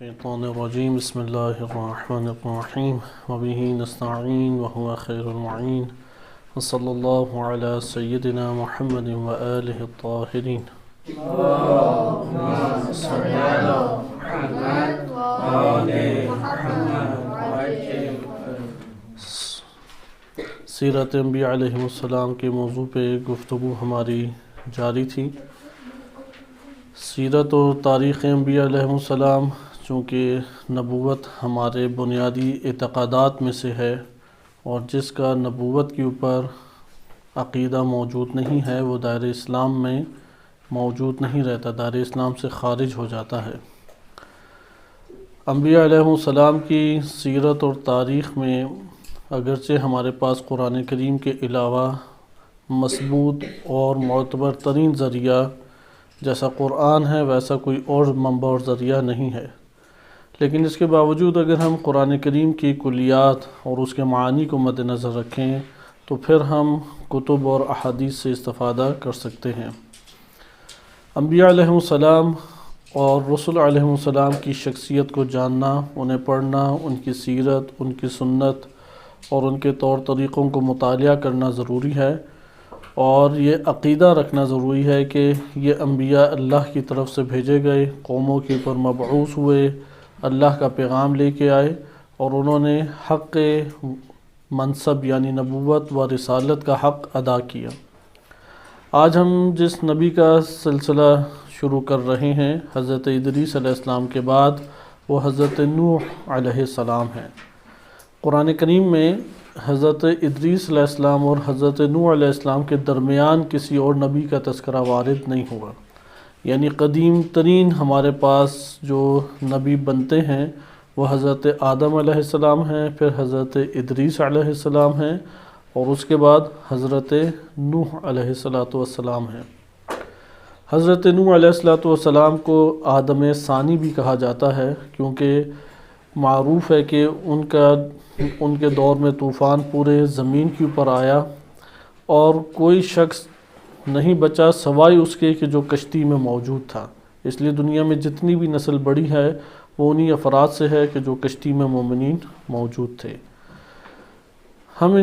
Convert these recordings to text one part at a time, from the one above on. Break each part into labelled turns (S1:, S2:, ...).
S1: الشیطان الرجیم بسم اللہ الرحمن الرحیم وبہ نستعین وهو خیر المعین وصلی اللہ علی سیدنا محمد وآلہ الطاہرین۔
S2: اللهم صل على محمد وآل محمد۔
S1: سیرت انبیاء علیہ السلام کے موضوع پہ گفتگو ہماری جاری تھی۔ سیرت اور تاریخ انبیاء علیہ السلام چونکہ نبوت ہمارے بنیادی اعتقادات میں سے ہے، اور جس کا نبوت کے اوپر عقیدہ موجود نہیں ہے وہ دائرہ اسلام میں موجود نہیں رہتا، دائرہ اسلام سے خارج ہو جاتا ہے۔ انبیاء علیہ السلام کی سیرت اور تاریخ میں اگرچہ ہمارے پاس قرآن کریم کے علاوہ مثبوت اور معتبر ترین ذریعہ جیسا قرآن ہے ویسا کوئی اور منبع اور ذریعہ نہیں ہے، لیکن اس کے باوجود اگر ہم قرآن کریم کی کلیات اور اس کے معانی کو مد نظر رکھیں تو پھر ہم کتب اور احادیث سے استفادہ کر سکتے ہیں۔ انبیاء علیہ السلام اور رسول علیہ السلام کی شخصیت کو جاننا، انہیں پڑھنا، ان کی سیرت، ان کی سنت اور ان کے طور طریقوں کو مطالعہ کرنا ضروری ہے، اور یہ عقیدہ رکھنا ضروری ہے کہ یہ انبیاء اللہ کی طرف سے بھیجے گئے، قوموں کے اوپر مبعوث ہوئے، اللہ کا پیغام لے کے آئے، اور انہوں نے حق منصب یعنی نبوت و رسالت کا حق ادا کیا۔ آج ہم جس نبی کا سلسلہ شروع کر رہے ہیں حضرت ادریس علیہ السلام کے بعد، وہ حضرت نوح علیہ السلام ہیں۔ قرآن کریم میں حضرت ادریس علیہ السلام اور حضرت نوح علیہ السلام کے درمیان کسی اور نبی کا تذکرہ وارد نہیں ہوا، یعنی قدیم ترین ہمارے پاس جو نبی بنتے ہیں وہ حضرت آدم علیہ السلام ہیں، پھر حضرت ادریس علیہ السلام ہیں، اور اس کے بعد حضرت نوح علیہ السلام ہیں۔ حضرت نوح علیہ السلام کو آدم ثانی بھی کہا جاتا ہے، کیونکہ معروف ہے کہ ان کے دور میں طوفان پورے زمین کے اوپر آیا اور کوئی شخص نہیں بچا سوائے اس کے کہ جو کشتی میں موجود تھا، اس لیے دنیا میں جتنی بھی نسل بڑی ہے وہ انہی افراد سے ہے کہ جو کشتی میں مومنین موجود تھے۔ ہم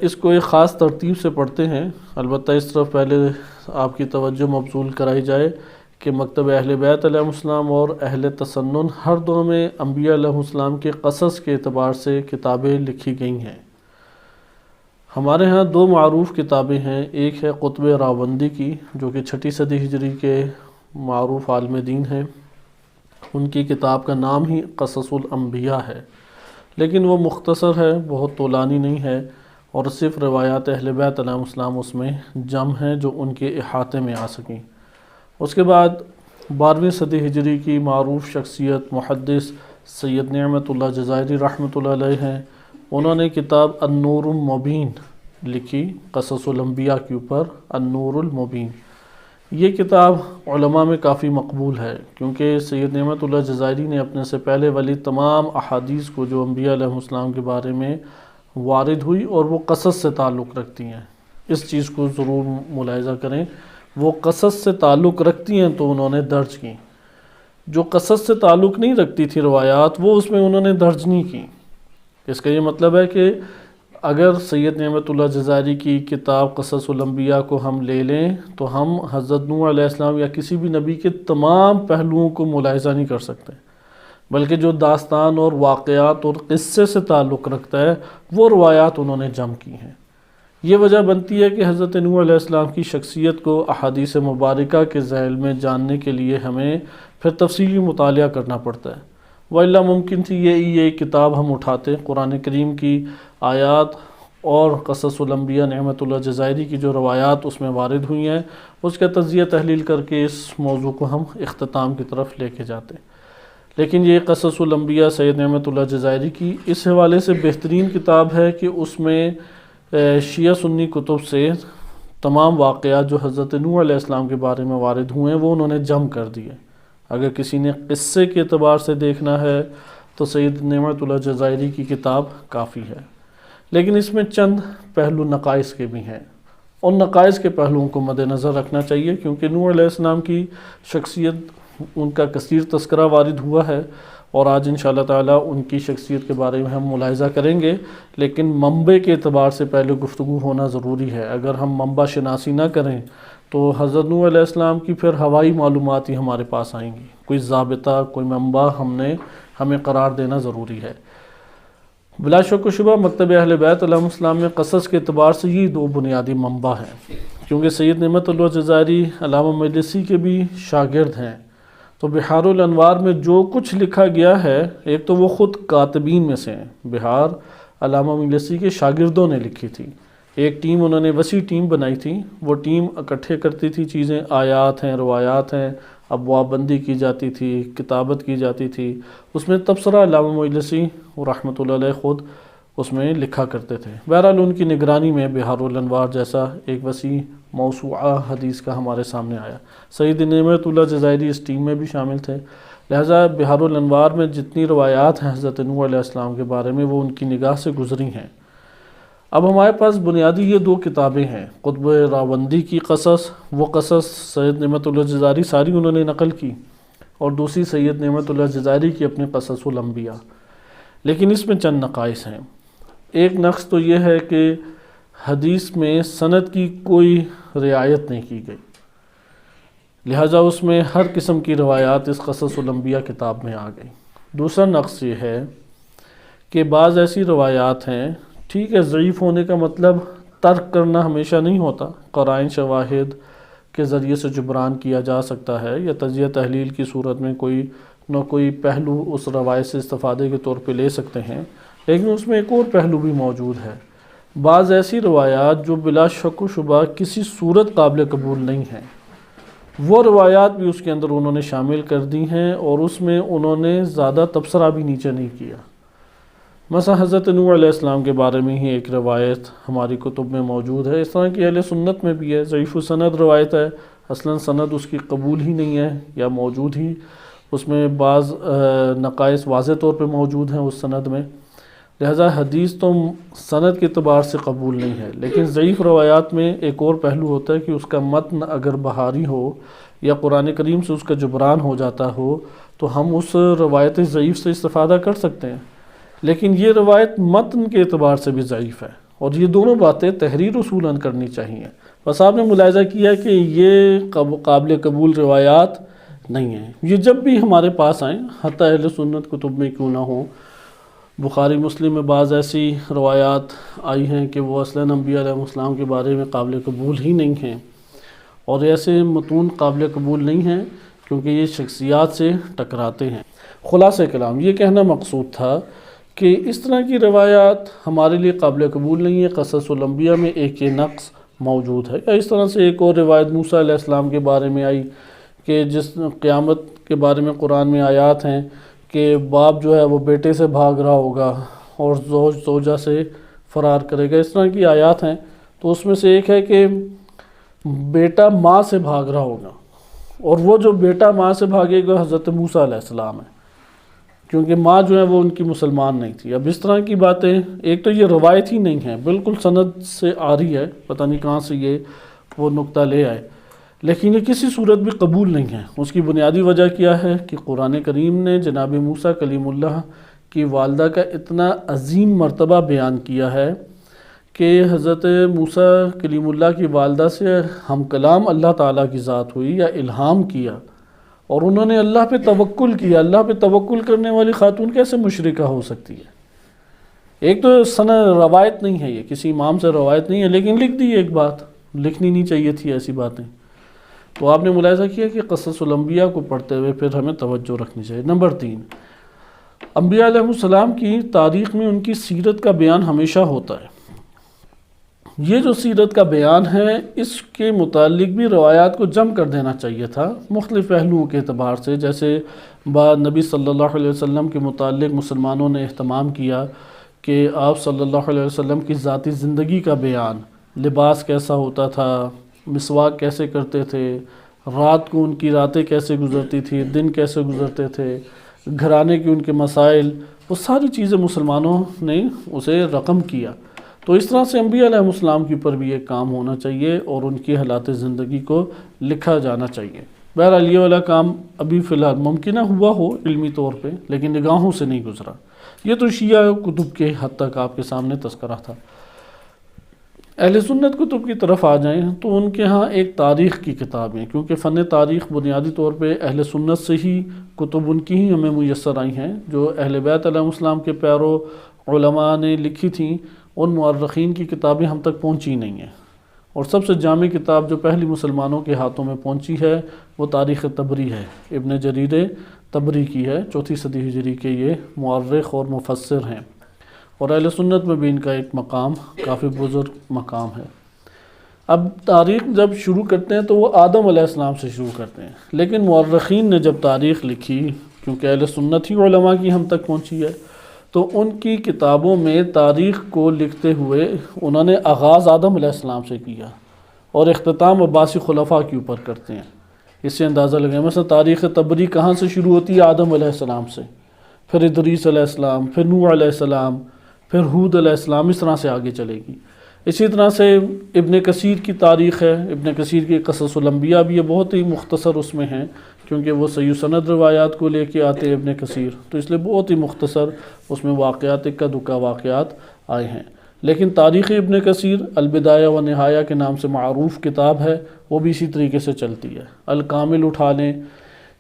S1: اس کو ایک خاص ترتیب سے پڑھتے ہیں، البتہ اس طرف پہلے آپ کی توجہ مبذول کرائی جائے کہ مکتب اہل بیت علیہ السلام اور اہل تسنن ہر دو میں انبیاء علیہ السلام کے قصص کے اعتبار سے کتابیں لکھی گئی ہیں۔ ہمارے ہاں دو معروف کتابیں ہیں، ایک ہے قطب راوندی کی جو کہ 6 صدی ہجری کے معروف عالم دین ہیں، ان کی کتاب کا نام ہی قصص الانبیاء ہے، لیکن وہ مختصر ہے، بہت طولانی نہیں ہے، اور صرف روایات اہل بیت علیہ السلام اس میں جمع ہیں جو ان کے احاطے میں آ سکیں۔ اس کے بعد 12ویں صدی ہجری کی معروف شخصیت محدث سید نعمت اللہ جزائری رحمۃ اللہ علیہ ہیں، انہوں نے کتاب النور المبین لکھی قصص الانبیاء کے اوپر، النور المبین۔ یہ کتاب علماء میں کافی مقبول ہے، کیونکہ سید نعمت اللہ جزائری نے اپنے سے پہلے والی تمام احادیث کو جو انبیاء علیہ السلام کے بارے میں وارد ہوئی اور وہ قصص سے تعلق رکھتی ہیں، اس چیز کو ضرور ملاحظہ کریں، وہ قصص سے تعلق رکھتی ہیں تو انہوں نے درج کی، جو قصص سے تعلق نہیں رکھتی تھی روایات وہ اس میں انہوں نے درج نہیں کی۔ اس کا یہ مطلب ہے کہ اگر سید نعمت اللہ جزائری کی کتاب قصص الانبیاء کو ہم لے لیں تو ہم حضرت نوح علیہ السلام یا کسی بھی نبی کے تمام پہلوؤں کو ملاحظہ نہیں کر سکتے، بلکہ جو داستان اور واقعات اور قصے سے تعلق رکھتا ہے وہ روایات انہوں نے جمع کی ہیں۔ یہ وجہ بنتی ہے کہ حضرت نوح علیہ السلام کی شخصیت کو احادیث مبارکہ کے ذیل میں جاننے کے لیے ہمیں پھر تفصیلی مطالعہ کرنا پڑتا ہے، وَإِلَّا ممکن تھی یہ کتاب ہم اٹھاتے قرآن کریم کی آیات اور قصص الانبیاء نعمت اللہ جزائری کی جو روایات اس میں وارد ہوئی ہیں اس کا تجزیہ تحلیل کر کے اس موضوع کو ہم اختتام کی طرف لے کے جاتے ہیں، لیکن یہ قصص الانبیاء سید نعمت اللہ جزائری کی اس حوالے سے بہترین کتاب ہے کہ اس میں شیعہ سنی کتب سے تمام واقعات جو حضرت نوح علیہ السلام کے بارے میں وارد ہوئے ہیں وہ انہوں نے جمع کر دیے۔ اگر کسی نے قصے کے اعتبار سے دیکھنا ہے تو سید نعمت اللہ جزائری کی کتاب کافی ہے، لیکن اس میں چند پہلو نقائص کے بھی ہیں، ان نقائص کے پہلوؤں کو مد نظر رکھنا چاہیے، کیونکہ نوح علیہ السلام کی شخصیت ان کا کثیر تذکرہ وارد ہوا ہے، اور آج انشاءاللہ تعالی ان کی شخصیت کے بارے میں ہم ملاحظہ کریں گے، لیکن منبع کے اعتبار سے پہلے گفتگو ہونا ضروری ہے۔ اگر ہم منبع شناسی نہ کریں تو حضرت نوح علیہ السلام کی پھر ہوائی معلومات ہی ہمارے پاس آئیں گی، کوئی ضابطہ، کوئی منبع ہمیں قرار دینا ضروری ہے۔ بلا شک و شبہ مکتب اہل بیت علیہ السلام میں قصص کے اعتبار سے یہ دو بنیادی منبع ہیں، کیونکہ سید نعمت اللہ جزائری علامہ مجلسی کے بھی شاگرد ہیں، تو بحار الانوار میں جو کچھ لکھا گیا ہے، ایک تو وہ خود کاتبین میں سے ہیں، بحار علامہ مجلسی کے شاگردوں نے لکھی تھی، ایک ٹیم انہوں نے وسیع ٹیم بنائی تھی، وہ ٹیم اکٹھے کرتی تھی چیزیں، آیات ہیں، روایات ہیں، ابواب بندی کی جاتی تھی، کتابت کی جاتی تھی، اس میں تبصرہ علامہ مجلسی رحمۃ اللہ علیہ خود اس میں لکھا کرتے تھے۔ بہرحال ان کی نگرانی میں بحار الانوار جیسا ایک وسیع موسوعہ حدیث کا ہمارے سامنے آیا۔ سید نعمت اللہ جزائری اس ٹیم میں بھی شامل تھے، لہٰذا بحار الانوار میں جتنی روایات ہیں حضرت نوح علیہ السلام کے بارے میں وہ ان کی نگاہ سے گزری ہیں۔ اب ہمارے پاس بنیادی یہ دو کتابیں ہیں، قطب راوندی کی قصص، وہ قصص سید نعمت اللہ جزائری ساری انہوں نے نقل کی، اور دوسری سید نعمت اللہ جزائری کی اپنے قصص الانبیاء، لیکن اس میں چند نقائص ہیں۔ ایک نقص تو یہ ہے کہ حدیث میں سند کی کوئی رعایت نہیں کی گئی، لہٰذا اس میں ہر قسم کی روایات اس قصص الانبیاء کتاب میں آ گئی۔ دوسرا نقص یہ ہے کہ بعض ایسی روایات ہیں، ٹھیک ہے ضعیف ہونے کا مطلب ترک کرنا ہمیشہ نہیں ہوتا، قرائن شواہد کے ذریعے سے جبران کیا جا سکتا ہے، یا تجزیہ تحلیل کی صورت میں کوئی نہ کوئی پہلو اس روایت سے استفادے کے طور پہ لے سکتے ہیں، لیکن اس میں ایک اور پہلو بھی موجود ہے۔ بعض ایسی روایات جو بلا شک و شبہ کسی صورت قابل قبول نہیں ہیں، وہ روایات بھی اس کے اندر انہوں نے شامل کر دی ہیں، اور اس میں انہوں نے زیادہ تبصرہ بھی نیچے نہیں کیا۔ مثلا حضرت نوح علیہ السلام کے بارے میں ہی ایک روایت ہماری کتب میں موجود ہے، اس طرح کی اہل سنت میں بھی ہے، ضعیف السند روایت ہے، اصلاً سند اس کی قبول ہی نہیں ہے یا موجود ہی، اس میں بعض نقائص واضح طور پہ موجود ہیں اس سند میں، لہذا حدیث تو سند کے اعتبار سے قبول نہیں ہے۔ لیکن ضعیف روایات میں ایک اور پہلو ہوتا ہے کہ اس کا متن اگر بہاری ہو یا قرآن کریم سے اس کا جبران ہو جاتا ہو تو ہم اس روایت ضعیف سے استفادہ کر سکتے ہیں، لیکن یہ روایت متن کے اعتبار سے بھی ضعیف ہے، اور یہ دونوں باتیں تحریر اصولاً کرنی چاہیے۔ بس آپ نے ملاحظہ کیا کہ یہ قابل قبول روایات نہیں ہیں، یہ جب بھی ہمارے پاس آئیں، حتیٰ اہل سنت کتب میں کیوں نہ ہوں، بخاری مسلم میں بعض ایسی روایات آئی ہیں کہ وہ اصلاً انبیاء علیہ السلام کے بارے میں قابل قبول ہی نہیں ہیں، اور ایسے متون قابل قبول نہیں ہیں کیونکہ یہ شخصیات سے ٹکراتے ہیں۔ خلاصہ کلام یہ کہنا مقصود تھا کہ اس طرح کی روایات ہمارے لیے قابل قبول نہیں ہے۔ قصص الانبیاء میں ایک یہ نقص موجود ہے، یا اس طرح سے ایک اور روایت موسیٰ علیہ السلام کے بارے میں آئی کہ جس قیامت کے بارے میں قرآن میں آیات ہیں کہ باپ جو ہے وہ بیٹے سے بھاگ رہا ہوگا اور زوج زوجہ سے فرار کرے گا، اس طرح کی آیات ہیں۔ تو اس میں سے ایک ہے کہ بیٹا ماں سے بھاگ رہا ہوگا، اور وہ جو بیٹا ماں سے بھاگے گا حضرت موسیٰ علیہ السلام ہے، کیونکہ ماں جو ہے وہ ان کی مسلمان نہیں تھی۔ اب اس طرح کی باتیں، ایک تو یہ روایت ہی نہیں ہے، بالکل سند سے آ رہی ہے، پتہ نہیں کہاں سے یہ وہ نقطہ لے آئے، لیکن یہ کسی صورت بھی قبول نہیں ہے۔ اس کی بنیادی وجہ کیا ہے کہ قرآن کریم نے جناب موسیٰ کلیم اللہ کی والدہ کا اتنا عظیم مرتبہ بیان کیا ہے کہ حضرت موسیٰ کلیم اللہ کی والدہ سے ہم کلام اللہ تعالیٰ کی ذات ہوئی یا الہام کیا، اور انہوں نے اللہ پہ توکل کیا۔ اللہ پہ توکل کرنے والی خاتون کیسے مشرکہ ہو سکتی ہے؟ ایک تو روایت نہیں ہے، یہ کسی امام سے روایت نہیں ہے، لیکن لکھ دی ایک بات، لکھنی نہیں چاہیے تھی ایسی باتیں۔ تو آپ نے ملاحظہ کیا کہ قصص الانبیاء کو پڑھتے ہوئے پھر ہمیں توجہ رکھنی چاہیے۔ نمبر 3، انبیاء علیہ السلام کی تاریخ میں ان کی سیرت کا بیان ہمیشہ ہوتا ہے۔ یہ جو سیرت کا بیان ہے، اس کے متعلق بھی روایات کو جمع کر دینا چاہیے تھا مختلف پہلوؤں کے اعتبار سے، جیسے نبی صلی اللہ علیہ وسلم کے متعلق مسلمانوں نے اہتمام کیا کہ آپ صلی اللہ علیہ وسلم کی ذاتی زندگی کا بیان، لباس کیسا ہوتا تھا، مسواک کیسے کرتے تھے، رات کو ان کی راتیں کیسے گزرتی تھی، دن کیسے گزرتے تھے، گھرانے کے ان کے مسائل، وہ ساری چیزیں مسلمانوں نے اسے رقم کیا۔ تو اس طرح سے انبیاء علیہ السلام کے اوپر بھی ایک کام ہونا چاہیے اور ان کی حالات زندگی کو لکھا جانا چاہیے۔ بہرحال یہ والا کام ابھی فی الحال ممکنہ ہوا ہو علمی طور پہ، لیکن نگاہوں سے نہیں گزرا۔ یہ تو شیعہ کتب کے حد تک آپ کے سامنے تذکرہ تھا۔ اہل سنت کتب کی طرف آ جائیں تو ان کے ہاں ایک تاریخ کی کتاب ہے، کیونکہ فن تاریخ بنیادی طور پہ اہل سنت سے ہی کتب ان کی ہی ہمیں میسر آئی ہیں، جو اہل بیت علیہ السلام کے پیرو علماء نے لکھی تھیں، ان مورخین کی کتابیں ہم تک پہنچی نہیں ہیں۔ اور سب سے جامع کتاب جو پہلی مسلمانوں کے ہاتھوں میں پہنچی ہے وہ تاریخ طبری ہے، ابن جریر طبری کی ہے، 4 صدی ہجری کے یہ مورخ اور مفسر ہیں، اور اہل سنت میں بھی ان کا ایک مقام کافی بزرگ مقام ہے۔ اب تاریخ جب شروع کرتے ہیں تو وہ آدم علیہ السلام سے شروع کرتے ہیں، لیکن مورخین نے جب تاریخ لکھی، کیونکہ اہل سنت ہی علماء کی ہم تک پہنچی ہے، تو ان کی کتابوں میں تاریخ کو لکھتے ہوئے انہوں نے آغاز آدم علیہ السلام سے کیا اور اختتام عباسی خلفاء کے اوپر کرتے ہیں۔ اس سے اندازہ لگائیں، مثلا تاریخ طبری کہاں سے شروع ہوتی ہے؟ آدم علیہ السلام سے، پھر ادریس علیہ السلام، پھر نوح علیہ السلام، پھر ہود علیہ السلام، اس طرح سے آگے چلے گی۔ اسی طرح سے ابن کثیر کی تاریخ ہے، ابن کثیر کی قصص الانبیاء بھی یہ بہت ہی مختصر اس میں ہیں، کیونکہ وہ صحیح سند روایات کو لے کے آتے ہیں ابن کثیر، تو اس لیے بہت ہی مختصر اس میں واقعات اکا دکا واقعات آئے ہیں۔ لیکن تاریخ ابن کثیر البدایہ و نہایہ کے نام سے معروف کتاب ہے، وہ بھی اسی طریقے سے چلتی ہے۔ الکامل اٹھا لیں،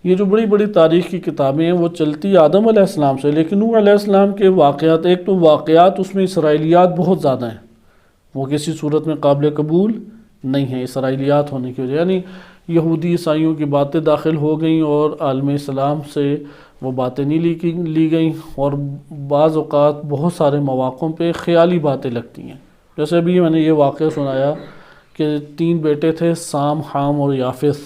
S1: یہ جو بڑی بڑی تاریخ کی کتابیں ہیں وہ چلتی آدم علیہ السلام سے، لیکن نوح علیہ السلام کے واقعات، ایک تو واقعات اس میں اسرائیلیات بہت زیادہ ہیں، وہ کسی صورت میں قابل قبول نہیں ہیں اسرائیلیات ہونے کی وجہ، یعنی یہودی عیسائیوں کی باتیں داخل ہو گئیں اور عالم اسلام سے وہ باتیں نہیں لی گئیں، اور بعض اوقات بہت سارے مواقعوں پہ خیالی باتیں لگتی ہیں۔ جیسے ابھی میں نے یہ واقعہ سنایا کہ 3 بیٹے تھے، سام، حام اور یافث،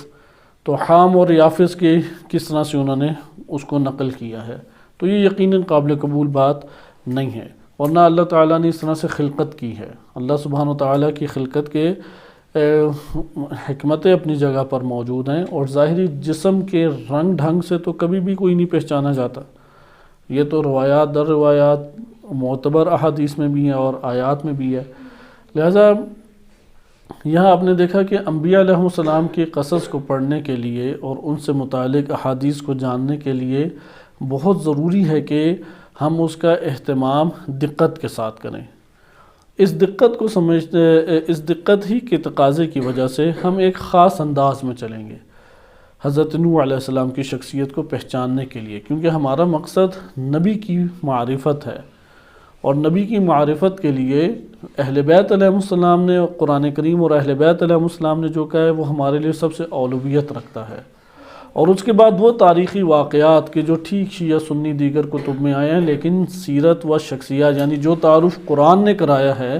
S1: تو حام اور یافث کے کس طرح سے انہوں نے اس کو نقل کیا ہے، تو یہ یقیناً قابل قبول بات نہیں ہے، اور نہ اللہ تعالیٰ نے اس طرح سے خلقت کی ہے۔ اللہ سبحانہ وتعالیٰ کی خلقت کے حکمتیں اپنی جگہ پر موجود ہیں، اور ظاہری جسم کے رنگ ڈھنگ سے تو کبھی بھی کوئی نہیں پہچانا جاتا، یہ تو روایات در روایات معتبر احادیث میں بھی ہیں اور آیات میں بھی ہے۔ لہذا یہاں آپ نے دیکھا کہ انبیاء علیہ السلام کے قصص کو پڑھنے کے لیے اور ان سے متعلق احادیث کو جاننے کے لیے بہت ضروری ہے کہ ہم اس کا اہتمام دقت کے ساتھ کریں۔ اس دقت ہی کے تقاضے کی وجہ سے ہم ایک خاص انداز میں چلیں گے حضرت نوح علیہ السلام کی شخصیت کو پہچاننے کے لیے، کیونکہ ہمارا مقصد نبی کی معرفت ہے، اور نبی کی معرفت کے لیے اہل بیت علیہ السلام نے، قرآن کریم اور اہل بیت علیہ السلام نے جو کہا ہے وہ ہمارے لیے سب سے اولویت رکھتا ہے، اور اس کے بعد وہ تاریخی واقعات کے جو ٹھیک شیعہ سنی دیگر کتب میں آئے ہیں، لیکن سیرت و شخصیات، یعنی جو تعارف قرآن نے کرایا ہے،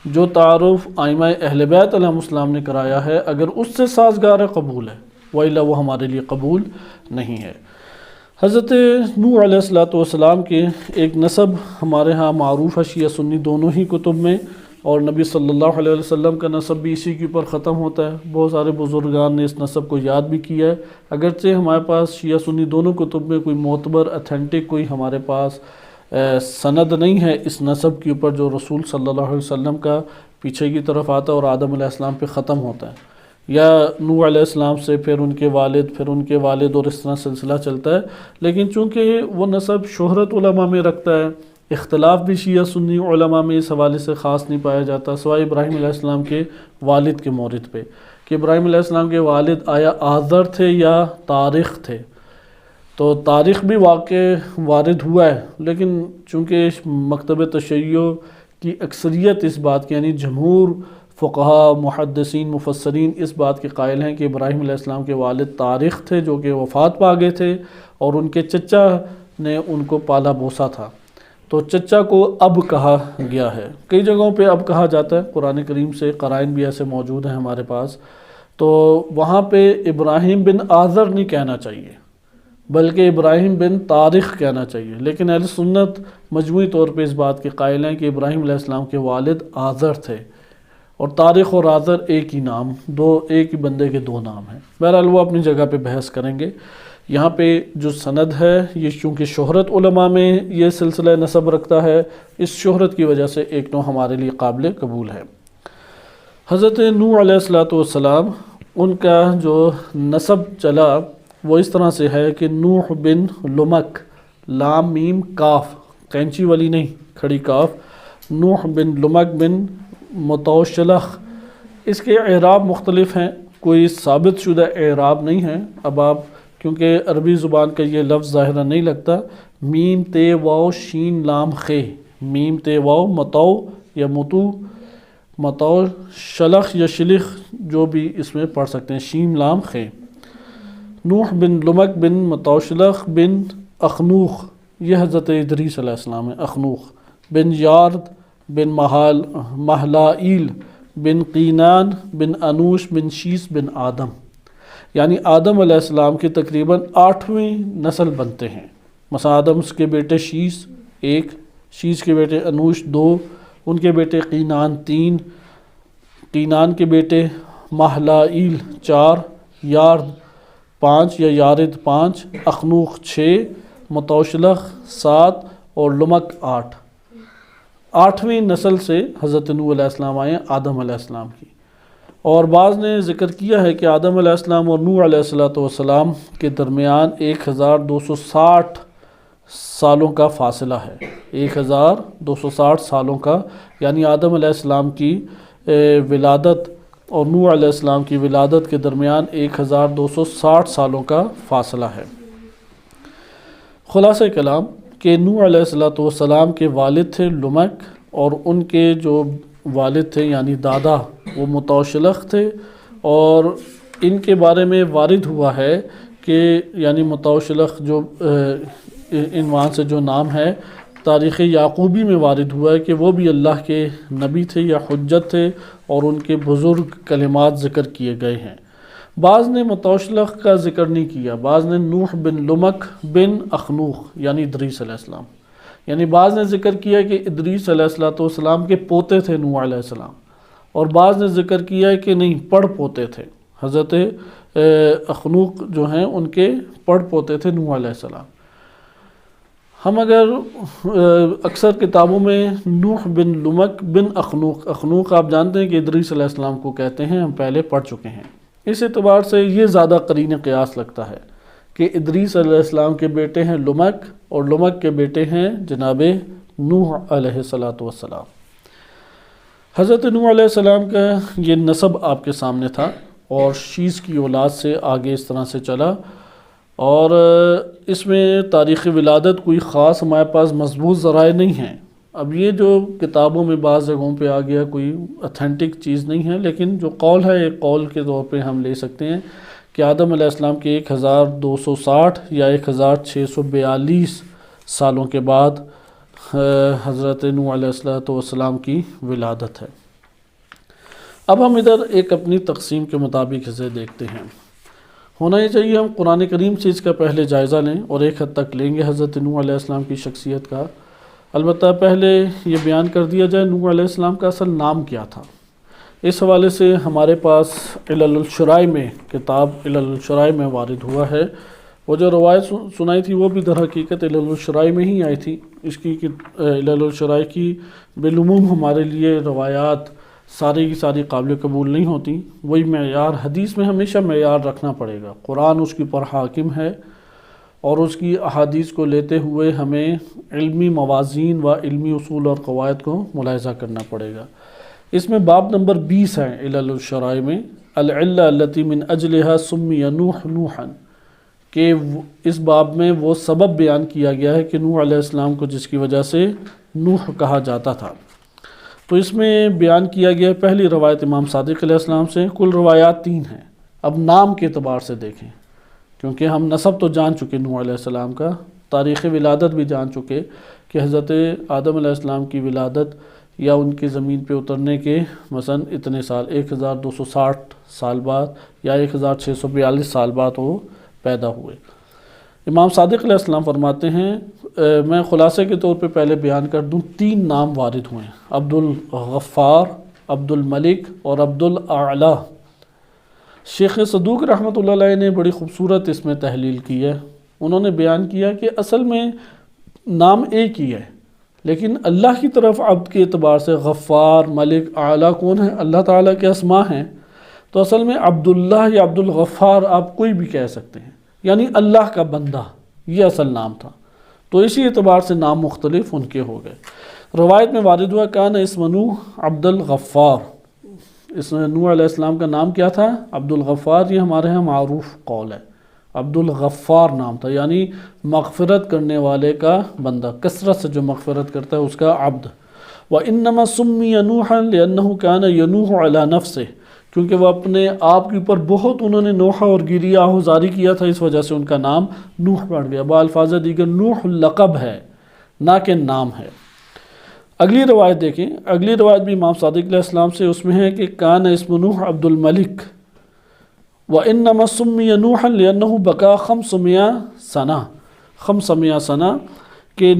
S1: جو تعارف ائمہ اہل بیت علیہ السلام نے کرایا ہے، اگر اس سے سازگار قبول ہے، وَإِلَّا وہ ہمارے لیے قبول نہیں ہے۔ حضرت نوح علیہ السلام کے ایک نسب ہمارے ہاں معروف ہے شیعہ سنی دونوں ہی کتب میں، اور نبی صلی اللہ علیہ وسلم کا نسب بھی اسی کے اوپر ختم ہوتا ہے۔ بہت سارے بزرگان نے اس نسب کو یاد بھی کیا ہے، اگرچہ ہمارے پاس شیعہ سنی دونوں کتب میں کوئی معتبر اتھینٹک کوئی ہمارے پاس سند نہیں ہے اس نسب کے اوپر جو رسول صلی اللہ علیہ وسلم کا پیچھے کی طرف آتا ہے اور آدم علیہ السلام پہ ختم ہوتا ہے، یا نوح علیہ السلام سے پھر ان کے والد، پھر ان کے والد، اور اس طرح سلسلہ چلتا ہے۔ لیکن چونکہ وہ نسب شہرت علماء میں رکھتا ہے، اختلاف بھی شیعہ سنی علماء میں اس حوالے سے خاص نہیں پایا جاتا، سوائے ابراہیم علیہ السلام کے والد کے مورد پہ، کہ ابراہیم علیہ السلام کے والد آیا آذر تھے یا طارق تھے، تو طارق بھی واقع وارد ہوا ہے، لیکن چونکہ مکتب تشیع کی اکثریت اس بات کی، یعنی جمہور فقہا، محدثین، مفسرین اس بات کے قائل ہیں کہ ابراہیم علیہ السلام کے والد طارق تھے جو کہ وفات پا گئے تھے، اور ان کے چچا نے ان کو پالا بوسا تھا، تو چچا کو اب کہا گیا ہے۔ کئی جگہوں پہ اب کہا جاتا ہے، قرآن کریم سے قرائن بھی ایسے موجود ہیں ہمارے پاس، تو وہاں پہ ابراہیم بن آذر نہیں کہنا چاہیے بلکہ ابراہیم بن طارق کہنا چاہیے، لیکن اہل سنت مجموعی طور پہ اس بات کے قائل ہیں کہ ابراہیم علیہ السلام کے والد آذر تھے، اور طارق اور آذر ایک ہی نام، ایک ہی بندے کے 2 نام ہیں۔ بہرحال وہ اپنی جگہ پہ بحث کریں گے۔ یہاں پہ جو سند ہے یہ چونکہ شہرت علماء میں یہ سلسلہ نسب رکھتا ہے، اس شہرت کی وجہ سے ایک نو ہمارے لیے قابل قبول ہے۔ حضرت نوح علیہ السلام ان کا جو نسب چلا وہ اس طرح سے ہے کہ نوح بن لمک، لام میم کاف، قینچی والی نہیں، کھڑی کاف، نوح بن لمک بن متوشلخ۔ اس کے اعراب مختلف ہیں، کوئی ثابت شدہ اعراب نہیں ہے۔ اب آپ کیونکہ عربی زبان کا یہ لفظ ظاہرہ نہیں لگتا، میم تے واو شین لام خے، میم تے واو متو یا متو، متو شلخ یا شلخ، جو بھی اس میں پڑھ سکتے ہیں، شین لام خے۔ نوح بن لمک بن متوشلخ بن اخنوخ، یہ حضرت ادریس علیہ السلام ہے، اخنوخ بن یارد بن محلائیل بن قینان بن انوش بن شیس بن آدم، یعنی آدم علیہ السلام کی تقریباً 8ویں نسل بنتے ہیں۔ مثلا آدم کے بیٹے شیس 1، شیس کے بیٹے انوش 2، ان کے بیٹے قینان 3، قینان کے بیٹے محلائیل 4، یارد 5 یا یارد 5، اخنوخ 6، متوشلخ 7 اور لمک 8۔ 8ویں نسل سے حضرت نوح علیہ السلام آئے ہیں، آدم علیہ السلام کی۔ اور بعض نے ذکر کیا ہے کہ آدم علیہ السلام اور نوح علیہ السلام کے درمیان 1260 سالوں کا فاصلہ ہے، 1260 سالوں کا، یعنی آدم علیہ السلام کی ولادت اور نوح علیہ السلام کی ولادت کے درمیان 1260 سالوں کا فاصلہ ہے۔ خلاصہ کلام کہ نوح علیہ السلام کے والد تھے لمک، اور ان کے جو والد تھے یعنی دادا وہ متوشلخ تھے، اور ان کے بارے میں وارد ہوا ہے کہ یعنی متوشلخ جو عنوان سے جو نام ہے تاریخ یعقوبی میں وارد ہوا ہے کہ وہ بھی اللہ کے نبی تھے یا حجت تھے، اور ان کے بزرگ کلمات ذکر کیے گئے ہیں۔ بعض نے متوشلخ کا ذکر نہیں کیا، بعض نے نوح بن لمک بن اخنوخ یعنی ادریس علیہ السلام، یعنی بعض نے ذکر کیا کہ ادریس علیہ السلام کے پوتے تھے نوح علیہ السلام، اور بعض نے ذکر کیا ہے کہ نہیں، پڑ پوتے تھے، حضرت اخنوخ جو ہیں ان کے پڑ پوتے تھے نوح علیہ السلام۔ ہم اگر اکثر کتابوں میں نوح بن لمک بن اخنوخ، اخنوخ آپ جانتے ہیں کہ ادریس علیہ السلام کو کہتے ہیں، ہم پہلے پڑھ چکے ہیں، اس اعتبار سے یہ زیادہ قرین قیاس لگتا ہے کہ ادریس علیہ السلام کے بیٹے ہیں لمک، اور لمک کے بیٹے ہیں جناب نوح علیہ السلام۔ حضرت نوح علیہ السلام کا یہ نسب آپ کے سامنے تھا، اور شیس کی اولاد سے آگے اس طرح سے چلا، اور اس میں تاریخ ولادت کوئی خاص ہمارے پاس مضبوط ذرائع نہیں ہیں۔ اب یہ جو کتابوں میں بعض جگہوں پہ آ گیا کوئی اتھینٹک چیز نہیں ہے، لیکن جو قول ہے ایک قول کے طور پہ ہم لے سکتے ہیں کہ آدم علیہ السلام کے 1260 یا 1642 سالوں کے بعد حضرت نوح علیہ السلام کی ولادت ہے۔ اب ہم ادھر ایک اپنی تقسیم کے مطابق اسے دیکھتے ہیں۔ ہونا یہ چاہیے ہم قرآن کریم سے اس کا پہلے جائزہ لیں، اور ایک حد تک لیں گے حضرت نوح علیہ السلام کی شخصیت کا۔ البتہ پہلے یہ بیان کر دیا جائے نوح علیہ السلام کا اصل نام کیا تھا۔ اس حوالے سے ہمارے پاس علل الشرائع میں، کتاب علل الشرائع میں وارد ہوا ہے۔ وہ جو روایت سنائی تھی وہ بھی در حقیقت علل الشرائع میں ہی آئی تھی۔ اس کی علل الشرائع کی بالعموم ہمارے لیے روایات ساری کی ساری قابل قبول نہیں ہوتی، وہی معیار، حدیث میں ہمیشہ معیار رکھنا پڑے گا، قرآن اس کی پر حاکم ہے، اور اس کی احادیث کو لیتے ہوئے ہمیں علمی موازین و علمی اصول اور قواعد کو ملاحظہ کرنا پڑے گا۔ اس میں باب نمبر 20 ہے علل الشرائع میں، العلہ التی من اجلها سمی نوح نوحا، کہ اس باب میں وہ سبب بیان کیا گیا ہے کہ نوح علیہ السلام کو جس کی وجہ سے نوح کہا جاتا تھا۔ تو اس میں بیان کیا گیا ہے پہلی روایت امام صادق علیہ السلام سے، کل روایات 3 ہیں۔ اب نام کے اعتبار سے دیکھیں، کیونکہ ہم نسب تو جان چکے نوح علیہ السلام کا، تاریخ ولادت بھی جان چکے کہ حضرت آدم علیہ السلام کی ولادت یا ان کی زمین پہ اترنے کے مثلا اتنے سال، 1260 سال بعد یا 1642 سال بعد وہ پیدا ہوئے۔ امام صادق علیہ السلام فرماتے ہیں، میں خلاصے کے طور پہ پہلے بیان کر دوں، 3 نام وارد ہوئے ہیں، عبد الغفار، عبد الملک اور عبد الاعلی۔ شیخ صدوق رحمۃ اللہ علیہ نے بڑی خوبصورت اس میں تحلیل کی ہے۔ انہوں نے بیان کیا کہ اصل میں نام ایک ہی ہے، لیکن اللہ کی طرف عبد کے اعتبار سے غفار، ملک، اعلیٰ کون ہے؟ اللہ تعالیٰ کے اسماء ہیں، تو اصل میں عبداللہ یا عبدالغفار آپ کوئی بھی کہہ سکتے ہیں، یعنی اللہ کا بندہ، یہ اصل نام تھا، تو اسی اعتبار سے نام مختلف ان کے ہو گئے۔ روایت میں وارد ہوا کان اسم نوح عبد الغفار، اس نوح علیہ السلام کا نام کیا تھا؟ عبد الغفار، یہ ہمارے ہاں معروف قول ہے، عبد الغفار نام تھا، یعنی مغفرت کرنے والے کا بندہ، کثرت سے جو مغفرت کرتا ہے اس کا عبد۔ وَإِنَّمَا سُمِّيَ نُوحًا لِأَنَّهُ كَانَ يَنُوحُ عَلَى نَفْسِهِ، کیونکہ وہ اپنے آپ کے اوپر بہت انہوں نے نوحہ اور گیری آہوزاری کیا تھا، اس وجہ سے ان کا نام نوح پڑ گیا۔ بالفاظ دیگر نوح لقب ہے نہ کہ نام ہے۔ اگلی روایت دیکھیں، اگلی روایت بھی امام صادق علیہ السلام سے، اس میں ہے کہ کان اسم نوح عبد الملک وَإِنَّمَا سُمِّيَ نُوحًا لِأَنَّهُ بَقَى 500 سنہ، 500 سنہ کہ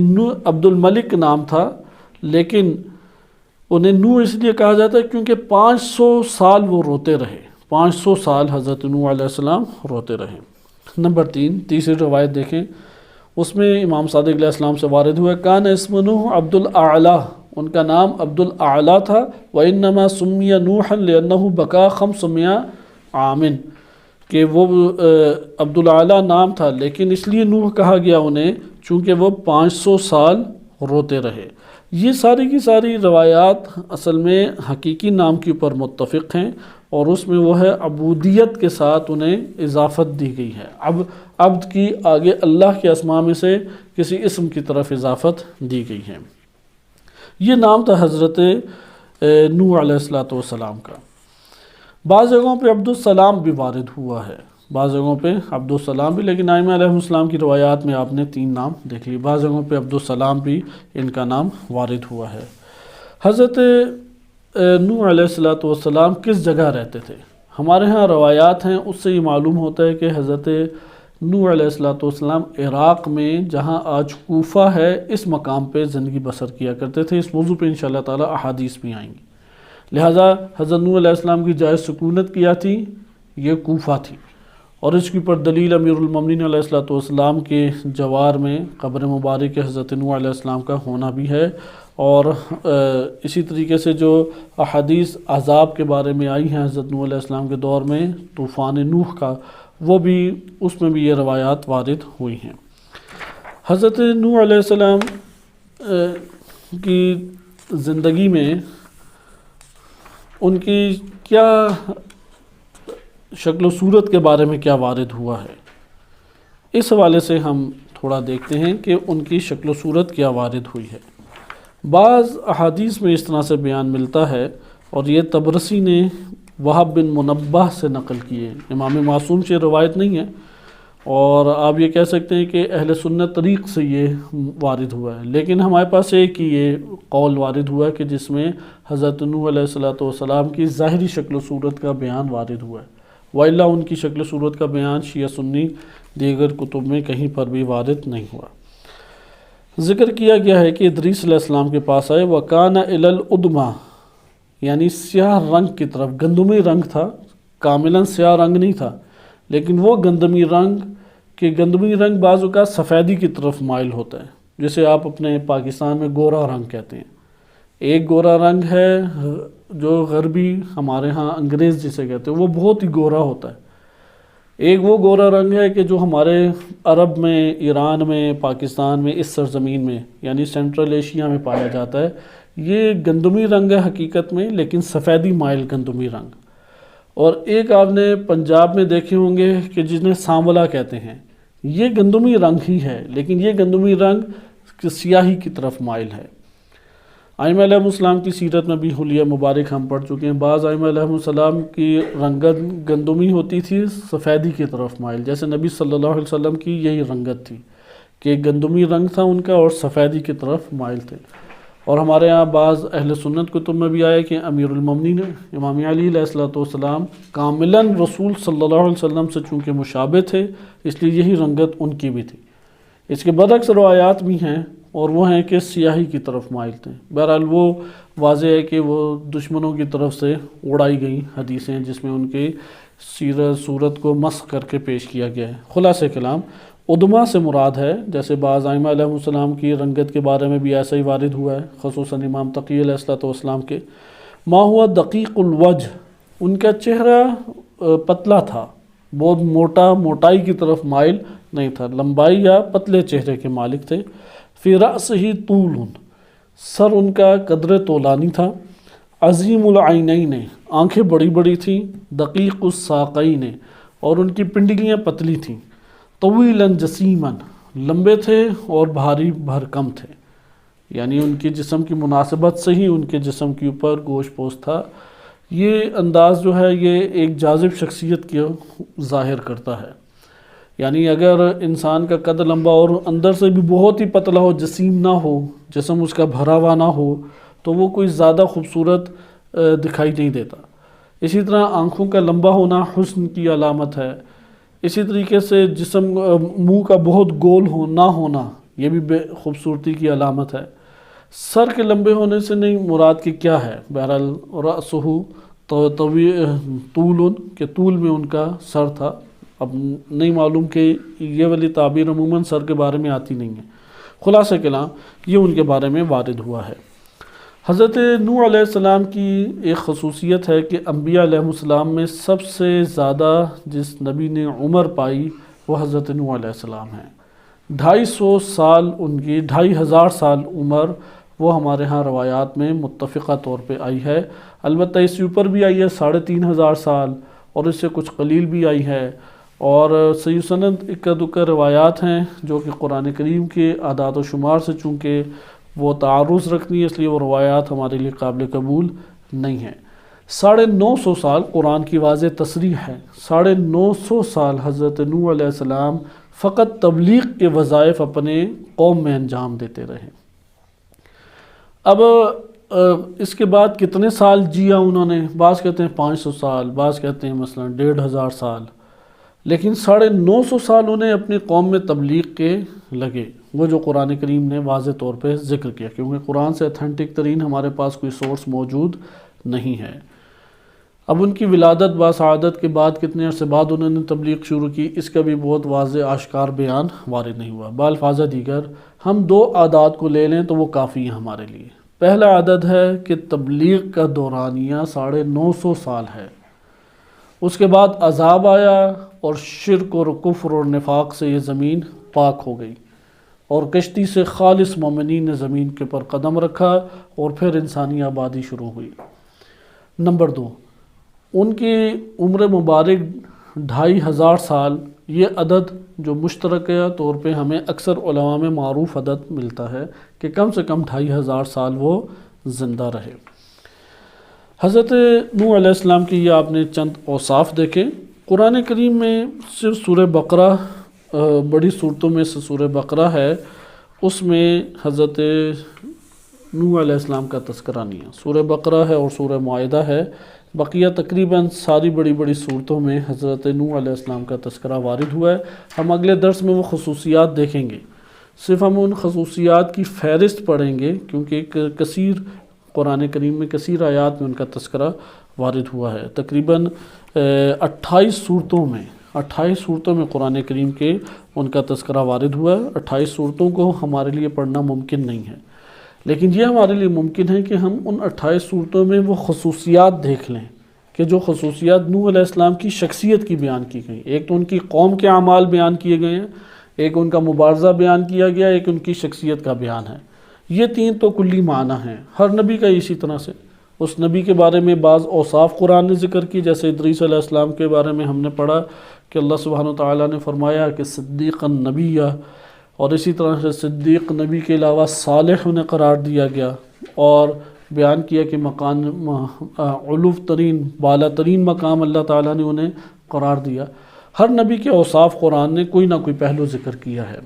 S1: عبد الملک نام تھا، لیکن انہیں نوح اس لیے کہا جاتا ہے کیونکہ 500 سال وہ روتے رہے، 500 سال حضرت نوح علیہ السلام روتے رہے۔ نمبر 3، تیسری روایت دیکھیں، اس میں امام صادق علیہ السلام سے وارد ہوا کان اسم نوح عبد الاعلیٰ، ان کا نام عبد الاعلیٰ تھا، وَإِنَّمَا سُمِّيَ نُوحًا لِأَنَّهُ بَقَى 500 عامٍ، کہ وہ عبد الاعلیٰ نام تھا لیکن اس لیے نوح کہا گیا انہیں چونکہ وہ 500 سال روتے رہے۔ یہ ساری کی ساری روایات اصل میں حقیقی نام کے اوپر متفق ہیں، اور اس میں وہ ہے عبودیت کے ساتھ انہیں اضافت دی گئی ہے، عبد کی آگے اللہ کے اسماء میں سے کسی اسم کی طرف اضافت دی گئی ہے۔ یہ نام تھا حضرت نوح علیہ السلام کا۔ بعض جگہوں پہ عبد السلام بھی وارد ہوا ہے، بعض جگہوں پہ عبد السلام بھی، لیکن ائمہ علیہ السلام کی روایات میں آپ نے 3 نام دیکھ لی، بعض جگہوں پہ عبد السلام بھی ان کا نام وارد ہوا ہے۔ حضرت نوح علیہ السلام کس جگہ رہتے تھے؟ ہمارے ہاں روایات ہیں، اس سے یہ معلوم ہوتا ہے کہ حضرت نوح علیہ السلام عراق میں جہاں آج کوفہ ہے اس مقام پہ زندگی بسر کیا کرتے تھے۔ اس موضوع پہ انشاءاللہ تعالی احادیث بھی آئیں گی۔ لہٰذا حضرت نوح علیہ السلام کی جائے سکونت کیا تھی؟ یہ کوفہ تھی، اور اس کے اوپر دلیل امیر المومنین علیہ السلام کے جوار میں قبر مبارک حضرت نوح علیہ السلام کا ہونا بھی ہے، اور اسی طریقے سے جو احادیث عذاب کے بارے میں آئی ہیں حضرت نوح علیہ السلام کے دور میں، طوفان نوح کا، وہ بھی اس میں بھی یہ روایات وارد ہوئی ہیں۔ حضرت نوح علیہ السلام کی زندگی میں ان کی کیا شکل و صورت کے بارے میں کیا وارد ہوا ہے، اس حوالے سے ہم تھوڑا دیکھتے ہیں کہ ان کی شکل و صورت کیا وارد ہوئی ہے۔ بعض احادیث میں اس طرح سے بیان ملتا ہے، اور یہ طبرسی نے وہب بن منبہ سے نقل کیے، امام معصوم سے روایت نہیں ہے، اور آپ یہ کہہ سکتے ہیں کہ اہل سنت طریق سے یہ وارد ہوا ہے، لیکن ہمارے پاس ایک ہی یہ قول وارد ہوا ہے کہ جس میں حضرت نوح علیہ السلام کی ظاہری شکل و صورت کا بیان وارد ہوا ہے، وَإِلَّا ان کی شکل و صورت کا بیان شیعہ سنی دیگر کتب میں کہیں پر بھی وارد نہیں ہوا۔ ذکر کیا گیا ہے کہ ادریس علیہ السلام کے پاس آئے، وَكَانَ إِلَى الْأُدْمَى، یعنی سیاہ رنگ کی طرف، گندمی رنگ تھا، کاملاً سیاہ رنگ نہیں تھا، لیکن وہ گندمی رنگ کہ گندمی رنگ بعض اوقات سفیدی کی طرف مائل ہوتا ہے، جسے آپ اپنے پاکستان میں گورا رنگ کہتے ہیں۔ ایک گورا رنگ ہے جو غربی ہمارے ہاں انگریز جسے کہتے ہیں، وہ بہت ہی گورا ہوتا ہے۔ ایک وہ گورا رنگ ہے کہ جو ہمارے عرب میں، ایران میں، پاکستان میں، اس سرزمین میں یعنی سینٹرل ایشیا میں پایا جاتا ہے۔ یہ گندمی رنگ ہے حقیقت میں، لیکن سفیدی مائل گندمی رنگ۔ اور ایک آپ نے پنجاب میں دیکھے ہوں گے کہ جنہیں سانولا کہتے ہیں، یہ گندمی رنگ ہی ہے، لیکن یہ گندمی رنگ سیاہی کی طرف مائل ہے۔ ائمہ علیہ السلام کی سیرت میں بھی حلیہ مبارک ہم پڑھ چکے ہیں، بعض ائمہ علیہ السلام کی رنگت گندمی ہوتی تھی سفیدی کی طرف مائل، جیسے نبی صلی اللہ علیہ وسلم کی یہی رنگت تھی کہ گندمی رنگ تھا ان کا اور سفیدی کی طرف مائل تھے۔ اور ہمارے ہاں بعض اہل سنت کتب میں بھی آیا کہ امیر المومنین امام علی علیہ السلام کاملاً رسول صلی اللہ علیہ وسلم سے چونکہ مشابہ تھے، اس لیے یہی رنگت ان کی بھی تھی۔ اس کے برعکس روایات بھی ہیں، اور وہ ہیں کہ سیاہی کی طرف مائل تھے۔ بہرحال وہ واضح ہے کہ وہ دشمنوں کی طرف سے اڑائی گئی حدیثیں جس میں ان کی سیرت صورت کو مسخ کر کے پیش کیا گیا ہے۔ خلاصہ کلام ادما سے مراد ہے، جیسے بعض ائمہ علیہ السلام کی رنگت کے بارے میں بھی ایسا ہی وارد ہوا ہے، خصوصاً امام تقی علیہ السلام کے، ما ہوا دقیق الوجہ، ان کا چہرہ پتلا تھا، بہت موٹائی کی طرف مائل نہیں تھا، لمبائی یا پتلے چہرے کے مالک تھے۔ فی رأسہ طول، سر ان کا قدر طولانی تھا۔ عظیم العینین، آنکھیں بڑی بڑی تھیں۔ دقیق الساقین، اور ان کی پنڈلیاں پتلی تھیں۔ طویلا جسیما، لمبے تھے اور بھاری بھرکم تھے، یعنی ان کے جسم کی مناسبت سے ہی ان کے جسم کے اوپر گوشت پوست تھا۔ یہ انداز جو ہے یہ ایک جاذب شخصیت کو ظاہر کرتا ہے، یعنی اگر انسان کا قد لمبا اور اندر سے بھی بہت ہی پتلا ہو، جسیم نہ ہو، جسم اس کا بھرا ہوا نہ ہو، تو وہ کوئی زیادہ خوبصورت دکھائی نہیں دیتا۔ اسی طرح آنکھوں کا لمبا ہونا حسن کی علامت ہے۔ اسی طریقے سے جسم منہ کا بہت گول نہ ہونا یہ بھی بے خوبصورتی کی علامت ہے۔ سر کے لمبے ہونے سے نہیں مراد کہ کیا ہے، بہرحال رأسہ طول، کہ طول میں ان کا سر تھا۔ اب نہیں معلوم کہ یہ والی تعبیر عموماً سر کے بارے میں آتی نہیں ہے۔ خلاصہ کلام یہ ان کے بارے میں وارد ہوا ہے۔ حضرت نوح علیہ السلام کی ایک خصوصیت ہے کہ انبیاء علیہ السلام میں سب سے زیادہ جس نبی نے عمر پائی وہ حضرت نوح علیہ السلام ہیں۔ 250 سال ان کی، 2500 سال عمر وہ ہمارے ہاں روایات میں متفقہ طور پہ آئی ہے۔ البتہ اس سے اوپر بھی آئی ہے 3500 سال، اور اس سے کچھ قلیل بھی آئی ہے، اور صحیح سند اکا دکا روایات ہیں جو کہ قرآن کریم کے اعداد و شمار سے چونکہ وہ تعارض رکھتی ہے، اس لیے وہ روایات ہمارے لیے قابل قبول نہیں ہیں۔ 950 سال قرآن کی واضح تصریح ہے، 950 سال حضرت نوح علیہ السلام فقط تبلیغ کے وظائف اپنے قوم میں انجام دیتے رہے۔ اب اس کے بعد کتنے سال جیا انہوں نے؟ بعض کہتے ہیں 500 سال، بعض کہتے ہیں مثلا 1500 سال، لیکن 950 سال انہیں اپنی قوم میں تبلیغ کے لگے، وہ جو قرآن کریم نے واضح طور پہ ذکر کیا، کیونکہ قرآن سے اتھینٹک ترین ہمارے پاس کوئی سورس موجود نہیں ہے۔ اب ان کی ولادت باسعادت کے بعد کتنے عرصے بعد انہوں نے تبلیغ شروع کی، اس کا بھی بہت واضح آشکار بیان وارد نہیں ہوا۔ بالفاظ دیگر ہم 2 اعداد کو لے لیں تو وہ کافی ہیں ہمارے لیے۔ پہلا عدد ہے کہ تبلیغ کا دورانیہ 950 سال ہے، اس کے بعد عذاب آیا اور شرک اور کفر اور نفاق سے یہ زمین پاک ہو گئی، اور کشتی سے خالص مومنین نے زمین کے پر قدم رکھا، اور پھر انسانی آبادی شروع ہوئی۔ نمبر 2، ان کی عمر مبارک 2500 سال، یہ عدد جو مشترکہ طور پہ ہمیں اکثر علماء میں معروف عدد ملتا ہے کہ کم سے کم 2500 سال وہ زندہ رہے۔ حضرت نوح علیہ السلام کی یہ آپ نے چند اوصاف دیکھے۔ قرآن کریم میں صرف سورہ بقرہ، بڑی صورتوں میں سے سورہ بقرہ ہے، اس میں حضرت نوح علیہ السلام کا تذکرہ نہیں ہے۔ سورہ بقرہ ہے اور سورہ معاہدہ ہے، بقیہ تقریباً ساری بڑی بڑی صورتوں میں حضرت نوح علیہ السلام کا تذکرہ وارد ہوا ہے۔ ہم اگلے درس میں وہ خصوصیات دیکھیں گے، صرف ہم ان خصوصیات کی فہرست پڑھیں گے، کیونکہ ایک کثیر قرآن کریم میں کثیر آیات میں ان کا تذکرہ وارد ہوا ہے۔ تقریباً 28 صورتوں میں قرآن کریم کے ان کا تذکرہ وارد ہوا ہے۔ 28 صورتوں کو ہمارے لیے پڑھنا ممکن نہیں ہے، لیکن یہ ہمارے لیے ممکن ہے کہ ہم ان 28 صورتوں میں وہ خصوصیات دیکھ لیں کہ جو خصوصیات نوح علیہ السلام کی شخصیت کی بیان کی گئی۔ ایک تو ان کی قوم کے اعمال بیان کیے گئے ہیں، ایک ان کا مبارزہ بیان کیا گیا، ایک ان کی شخصیت کا بیان ہے۔ یہ 3 تو کلی معنی ہیں، ہر نبی کا اسی طرح سے۔ اس نبی کے بارے میں بعض اوصاف قرآن نے ذکر کی، جیسے ادریس علیہ السلام کے بارے میں ہم نے پڑھا کہ اللہ سبحانہ وتعالیٰ نے فرمایا کہ صدیقا نبی، اور اسی طرح سے صدیق نبی کے علاوہ صالح انہیں قرار دیا گیا، اور بیان کیا کہ مقام علو ترین، بالا ترین مقام اللہ تعالیٰ نے انہیں قرار دیا۔ ہر نبی کے اوصاف قرآن نے کوئی نہ کوئی پہلو ذکر کیا ہے،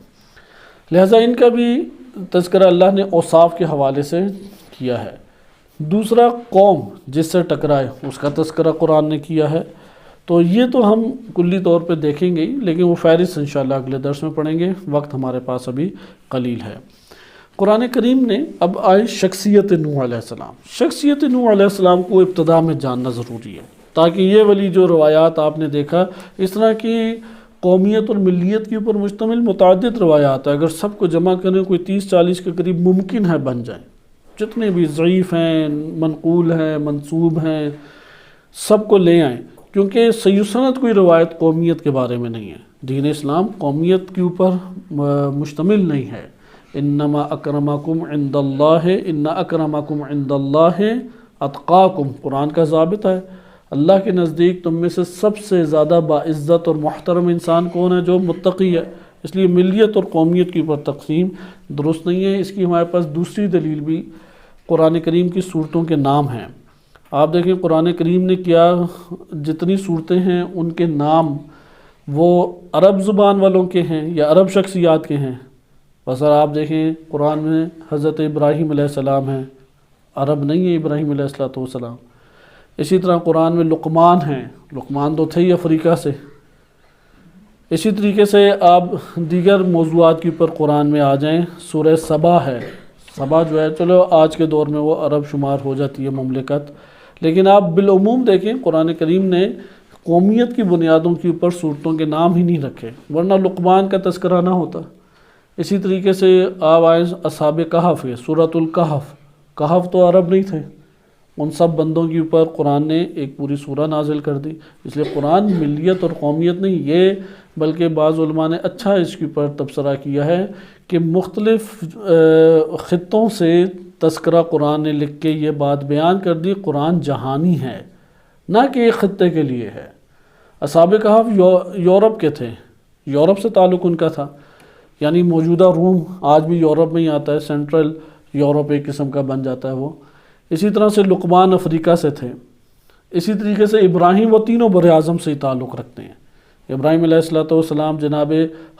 S1: لہٰذا ان کا بھی تذکرہ اللہ نے اوصاف کے حوالے سے کیا ہے۔ دوسرا، قوم جس سے ٹکرائے اس کا تذکرہ قرآن نے کیا ہے۔ تو یہ تو ہم کلی طور پہ دیکھیں گے، لیکن وہ فہرست انشاءاللہ اگلے درس میں پڑھیں گے، وقت ہمارے پاس ابھی قلیل ہے۔ قرآن کریم نے اب آئے شخصیت نوح علیہ السلام۔ شخصیت نوح علیہ السلام کو ابتدا میں جاننا ضروری ہے، تاکہ یہ والی جو روایات آپ نے دیکھا، اس طرح کی قومیت اور ملیت کے اوپر مشتمل متعدد روایات ہیں، اگر سب کو جمع کریں کوئی 30-40 کے قریب ممکن ہے بن جائیں، جتنے بھی ضعیف ہیں، منقول ہیں، منسوب ہیں، سب کو لے آئیں، کیونکہ صحیح سند کوئی روایت قومیت کے بارے میں نہیں ہے۔ دین اسلام قومیت کے اوپر مشتمل نہیں ہے۔ انما اکرمکم عند اللہ ان اکرمکم عند اللہ اتقاکم، قرآن کا ضابط ہے۔ اللہ کے نزدیک تم میں سے سب سے زیادہ باعزت اور محترم انسان کون ہے؟ جو متقی ہے۔ اس لیے ملیت اور قومیت کے اوپر تقسیم درست نہیں ہے۔ اس کی ہمارے پاس دوسری دلیل بھی قرآن کریم کی صورتوں کے نام ہیں۔ آپ دیکھیں قرآن کریم نے کیا، جتنی صورتیں ہیں ان کے نام وہ عرب زبان والوں کے ہیں یا عرب شخصیات کے ہیں؟ بس آپ دیکھیں قرآن میں حضرت ابراہیم علیہ السلام ہیں، عرب نہیں ہے ابراہیم علیہ السلام۔ اسی طرح قرآن میں لقمان ہیں، لقمان تو تھے ہی افریقہ سے۔ اسی طریقے سے آپ دیگر موضوعات کے اوپر قرآن میں آ جائیں، سورہ سبا ہے، سبا جو ہے چلو آج کے دور میں وہ عرب شمار ہو جاتی ہے مملکت، لیکن آپ بالعموم دیکھیں قرآن کریم نے قومیت کی بنیادوں کے اوپر صورتوں کے نام ہی نہیں رکھے، ورنہ لقمان کا تذکرہ نہ ہوتا۔ اسی طریقے سے آپ آئیں اصحاب کہف ہے، سورۃ الکہف، کہف تو عرب نہیں تھے، ان سب بندوں کے اوپر قرآن نے ایک پوری سورہ نازل کر دی۔ اس لیے قرآن ملیت اور قومیت نہیں، یہ بلکہ بعض علماء نے اچھا اس کے اوپر تبصرہ کیا ہے کہ مختلف خطوں سے تذکرہ قرآن نے لکھ کے یہ بات بیان کر دی، قرآن جہانی ہے، نہ کہ ایک خطے کے لیے ہے۔ اصحاب کہف یورپ کے تھے، یورپ سے تعلق ان کا تھا، یعنی موجودہ روم آج بھی یورپ میں ہی آتا ہے، سینٹرل یورپ ایک قسم کا بن جاتا ہے وہ۔ اسی طرح سے لقمان افریقہ سے تھے۔ اسی طریقے سے ابراہیم وہ تینوں بر اعظم سے ہی تعلق رکھتے ہیں۔ ابراہیم علیہ السلام جناب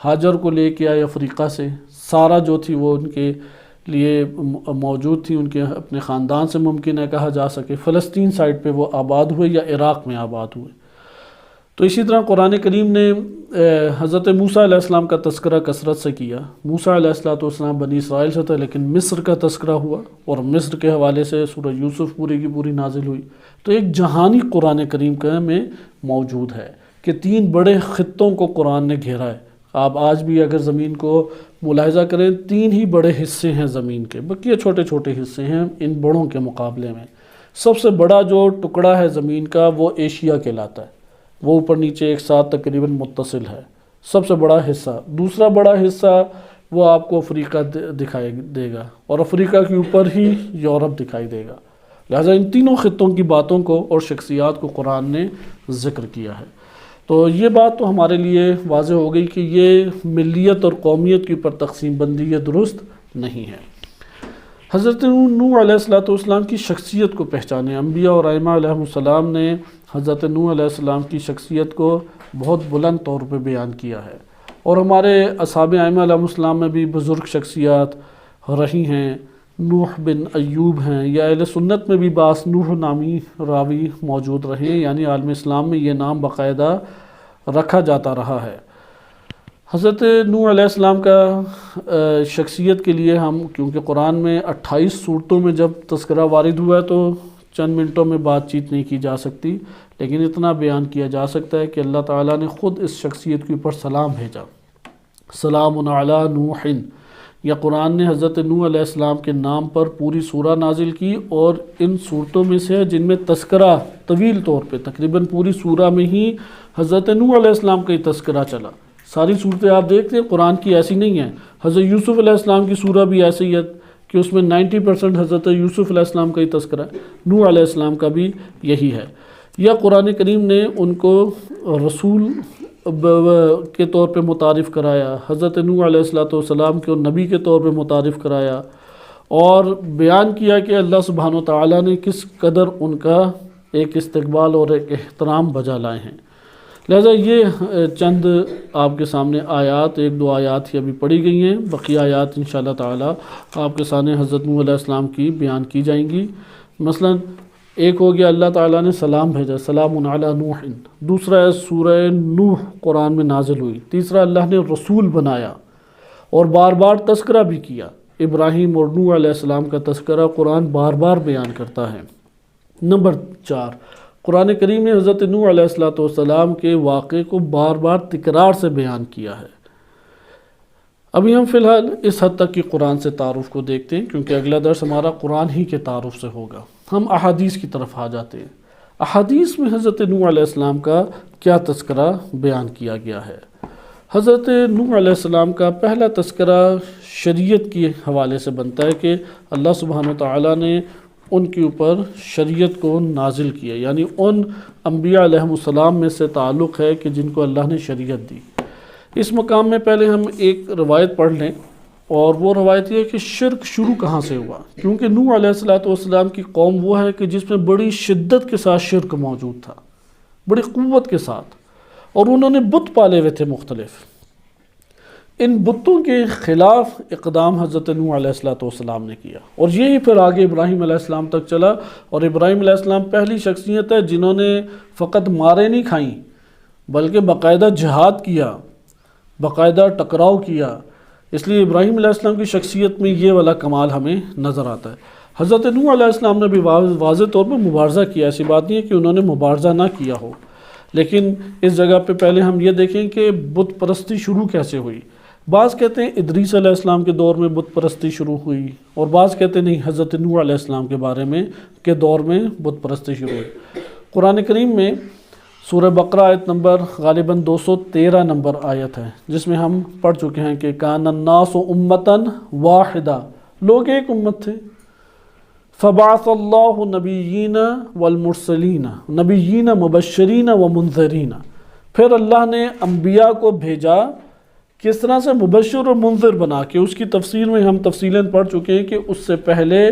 S1: ہاجر کو لے کے آئے افریقہ سے، سارہ جو تھی وہ ان کے لیے موجود تھی، ان کے اپنے خاندان سے ممکن ہے کہا جا سکے۔ فلسطین سائٹ پہ وہ آباد ہوئے یا عراق میں آباد ہوئے۔ تو اسی طرح قرآن کریم نے حضرت موسیٰ علیہ السلام کا تذکرہ کثرت سے کیا۔ موسیٰ علیہ السلام بنی اسرائیل سے تھے، لیکن مصر کا تذکرہ ہوا، اور مصر کے حوالے سے سورہ یوسف پوری کی پوری نازل ہوئی۔ تو ایک جہانی قرآن کریم میں موجود ہے کہ 3 بڑے خطوں کو قرآن نے گھیرا ہے۔ آپ آج بھی اگر زمین کو ملاحظہ کریں، 3 ہی بڑے حصے ہیں زمین کے، بقیہ چھوٹے چھوٹے حصے ہیں ان بڑوں کے مقابلے میں۔ سب سے بڑا جو ٹکڑا ہے زمین کا وہ ایشیا کہلاتا ہے، وہ اوپر نیچے ایک ساتھ تقریباً متصل ہے، سب سے بڑا حصہ۔ دوسرا بڑا حصہ وہ آپ کو افریقہ دکھائی دے گا، اور افریقہ کے اوپر ہی یورپ دکھائی دے گا۔ لہٰذا ان تینوں خطوں کی باتوں کو اور شخصیات کو قرآن نے ذکر کیا ہے۔ تو یہ بات تو ہمارے لیے واضح ہو گئی کہ یہ ملیت اور قومیت کے اوپر تقسیم بندی یہ درست نہیں ہے۔ حضرت نوح علیہ السلام کی شخصیت کو پہچانے، انبیاء اور ائمہ علیہ السلام نے حضرت نوح علیہ السلام کی شخصیت کو بہت بلند طور پہ بیان کیا ہے، اور ہمارے اصحاب ائمہ علیہ السلام میں بھی بزرگ شخصیات رہی ہیں۔ نوح بن ایوب ہیں، یا اہل سنت میں بھی بعض نوح نامی راوی موجود رہے ہیں، یعنی عالم اسلام میں یہ نام باقاعدہ رکھا جاتا رہا ہے۔ حضرت نوح علیہ السلام کا شخصیت کے لیے ہم، کیونکہ قرآن میں 28 صورتوں میں جب تذکرہ وارد ہوا ہے تو چند منٹوں میں بات چیت نہیں کی جا سکتی، لیکن اتنا بیان کیا جا سکتا ہے کہ اللہ تعالیٰ نے خود اس شخصیت کے اوپر سلام بھیجا، سلام علی نوح، یا قرآن نے حضرت نوح علیہ السلام کے نام پر پوری سورہ نازل کی، اور ان صورتوں میں سے جن میں تذکرہ طویل طور پہ تقریباً پوری سورہ میں ہی حضرت نوح علیہ السلام کا ہی تذکرہ چلا۔ ساری صورتیں آپ دیکھتے ہیں قرآن کی ایسی نہیں ہیں۔ حضرت یوسف علیہ السلام کی سورہ بھی ایسی ہے کہ اس میں 90% حضرت یوسف علیہ السلام کا ہی تذکرہ ہے، نوح علیہ السلام کا بھی یہی ہے۔ یا قرآن کریم نے ان کو رسول کے طور پہ متعارف کرایا، حضرت نوح علیہ السلام کو نبی کے طور پہ متعارف کرایا، اور بیان کیا کہ اللہ سبحانہ و تعالیٰ نے کس قدر ان کا ایک استقبال اور ایک احترام بجا لائے ہیں۔ لہذا یہ چند آپ کے سامنے آیات، 1-2 آیات ہی ابھی پڑھی گئی ہیں، بقیہ آیات انشاءاللہ تعالیٰ آپ کے سامنے حضرت نوح علیہ السلام کی بیان کی جائیں گی۔ مثلا ایک ہو گیا اللہ تعالیٰ نے سلام بھیجا، سلام علی نوح۔ دوسرا ہے سورہ نوح قرآن میں نازل ہوئی۔ تیسرا اللہ نے رسول بنایا اور بار بار تذکرہ بھی کیا، ابراہیم اور نوح علیہ السلام کا تذکرہ قرآن بار بار بیان کرتا ہے۔ نمبر 4، قرآن کریم نے حضرت نوح علیہ السلام کے واقعے کو بار بار تکرار سے بیان کیا ہے۔ ابھی ہم فی الحال اس حد تک کی قرآن سے تعارف کو دیکھتے ہیں، کیونکہ اگلا درس ہمارا قرآن ہی کے تعارف سے ہوگا۔ ہم احادیث کی طرف آ جاتے ہیں۔ احادیث میں حضرت نوح علیہ السلام کا کیا تذکرہ بیان کیا گیا ہے؟ حضرت نوح علیہ السلام کا پہلا تذکرہ شریعت کے حوالے سے بنتا ہے کہ اللہ سبحانہ وتعالیٰ نے ان کے اوپر شریعت کو نازل کیا، یعنی ان انبیاء علیہم السلام میں سے تعلق ہے کہ جن کو اللہ نے شریعت دی۔ اس مقام میں پہلے ہم ایک روایت پڑھ لیں، اور وہ روایت یہ ہے کہ شرک شروع کہاں سے ہوا، کیونکہ نوح علیہ السلام کی قوم وہ ہے کہ جس میں بڑی شدت کے ساتھ شرک موجود تھا، بڑی قوت کے ساتھ، اور انہوں نے بت پالے ہوئے تھے مختلف۔ ان بتوں کے خلاف اقدام حضرت نوح علیہ السلام نے کیا، اور یہی پھر آگے ابراہیم علیہ السلام تک چلا، اور ابراہیم علیہ السلام پہلی شخصیت ہے جنہوں نے فقط مارے نہیں کھائیں بلکہ باقاعدہ جہاد کیا، باقاعدہ ٹکراؤ کیا۔ اس لیے ابراہیم علیہ السلام کی شخصیت میں یہ والا کمال ہمیں نظر آتا ہے۔ حضرت نوح علیہ السلام نے بھی واضح طور پہ مبارزہ کیا، ایسی بات نہیں ہے کہ انہوں نے مبارزہ نہ کیا ہو، لیکن اس جگہ پہ پہلے ہم یہ دیکھیں کہ بت پرستی شروع کیسے ہوئی۔ بعض کہتے ہیں ادریس علیہ السلام کے دور میں بت پرستی شروع ہوئی، اور بعض کہتے ہیں نہیں، حضرت نوح علیہ السلام کے بارے میں کے دور میں بت پرستی شروع ہوئی۔ قرآن کریم میں سورہ بقرہ آیت نمبر غالباً 213 نمبر آیت ہے، جس میں ہم پڑھ چکے ہیں کہ کان الناس امتاً واحدہ، لوگ ایک امت تھے۔ فبعث اللہ نبیین والمرسلین، نبیین مبشرین ومنذرین، پھر اللہ نے انبیاء کو بھیجا، کس طرح سے؟ مبشر اور منذر بنا کے۔ اس کی تفسیر میں ہم تفصیلاً پڑھ چکے ہیں کہ اس سے پہلے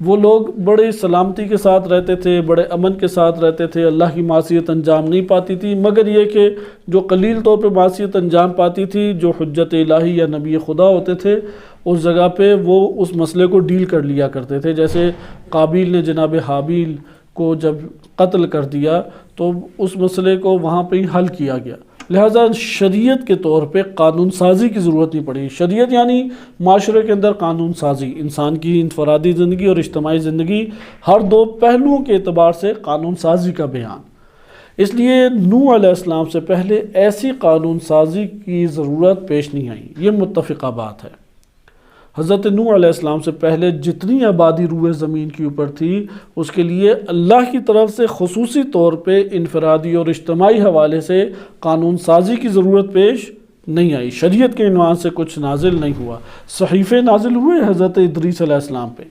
S1: وہ لوگ بڑے سلامتی کے ساتھ رہتے تھے، بڑے امن کے ساتھ رہتے تھے، اللہ کی معصیت انجام نہیں پاتی تھی، مگر یہ کہ جو قلیل طور پہ معصیت انجام پاتی تھی، جو حجت الہی یا نبی خدا ہوتے تھے، اس جگہ پہ وہ اس مسئلے کو ڈیل کر لیا کرتے تھے۔ جیسے قابیل نے جناب حابیل کو جب قتل کر دیا تو اس مسئلے کو وہاں پہ ہی حل کیا گیا، لہٰذا شریعت کے طور پہ قانون سازی کی ضرورت نہیں پڑی۔ شریعت یعنی معاشرے کے اندر قانون سازی، انسان کی انفرادی زندگی اور اجتماعی زندگی ہر دو پہلوؤں کے اعتبار سے قانون سازی کا بیان۔ اس لیے نوح علیہ السلام سے پہلے ایسی قانون سازی کی ضرورت پیش نہیں آئی، یہ متفقہ بات ہے۔ حضرت نوح علیہ السلام سے پہلے جتنی آبادی روئے زمین کے اوپر تھی، اس کے لیے اللہ کی طرف سے خصوصی طور پہ انفرادی اور اجتماعی حوالے سے قانون سازی کی ضرورت پیش نہیں آئی، شریعت کے عنوان سے کچھ نازل نہیں ہوا۔ صحیفے نازل ہوئے حضرت ادریس علیہ السلام پہ،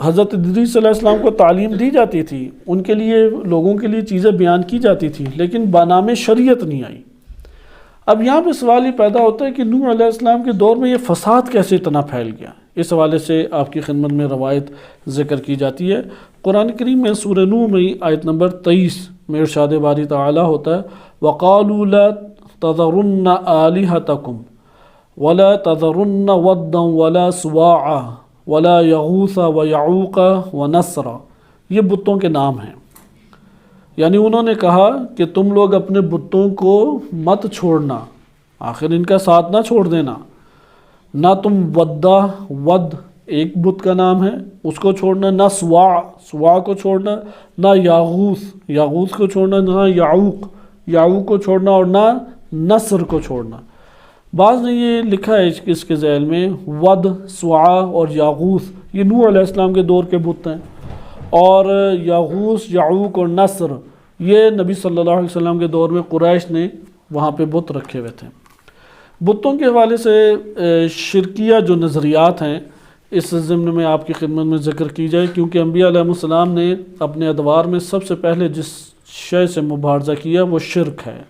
S1: حضرت ادریس علیہ السلام کو تعلیم دی جاتی تھی، ان کے لیے لوگوں کے لیے چیزیں بیان کی جاتی تھیں، لیکن بنام شریعت نہیں آئی۔ اب یہاں پہ سوال یہ پیدا ہوتا ہے کہ نوح علیہ السلام کے دور میں یہ فساد کیسے اتنا پھیل گیا؟ اس حوالے سے آپ کی خدمت میں روایت ذکر کی جاتی ہے۔ قرآن کریم میں سورہ نوح میں آیت نمبر 23 میں ارشاد باری تعالیٰ ہوتا ہے وَقَالُوا لَا تَذَرُنَّ آلِهَتَكُمْ وَلَا تَذَرُنَّ وَدًّا وَلَا سُوَاعًا وَلَا يَغُوثَ وَيَعُوقَ وَنَسْرًا، یہ بتوں کے نام ہیں۔ یعنی انہوں نے کہا کہ تم لوگ اپنے بتوں کو مت چھوڑنا، آخر ان کا ساتھ نہ چھوڑ دینا، نہ تم ود ایک بت کا نام ہے اس کو چھوڑنا، نہ سوا کو چھوڑنا، نہ یاغوث کو چھوڑنا، نہ یعوق کو چھوڑنا، اور نہ نصر کو چھوڑنا۔ بعض نے یہ لکھا ہے اس کے ذیل میں ود، سوا اور یاغوث یہ نوح علیہ السلام کے دور کے بت ہیں، اور یاغوث، یعوق اور نصر یہ نبی صلی اللہ علیہ وسلم کے دور میں قریش نے وہاں پہ بت رکھے ہوئے تھے۔ بتوں کے حوالے سے شرکیہ جو نظریات ہیں اس ضمن میں آپ کی خدمت میں ذکر کی جائے، کیونکہ انبیاء علیہ السلام نے اپنے ادوار میں سب سے پہلے جس شے سے مبارزہ کیا وہ شرک ہے،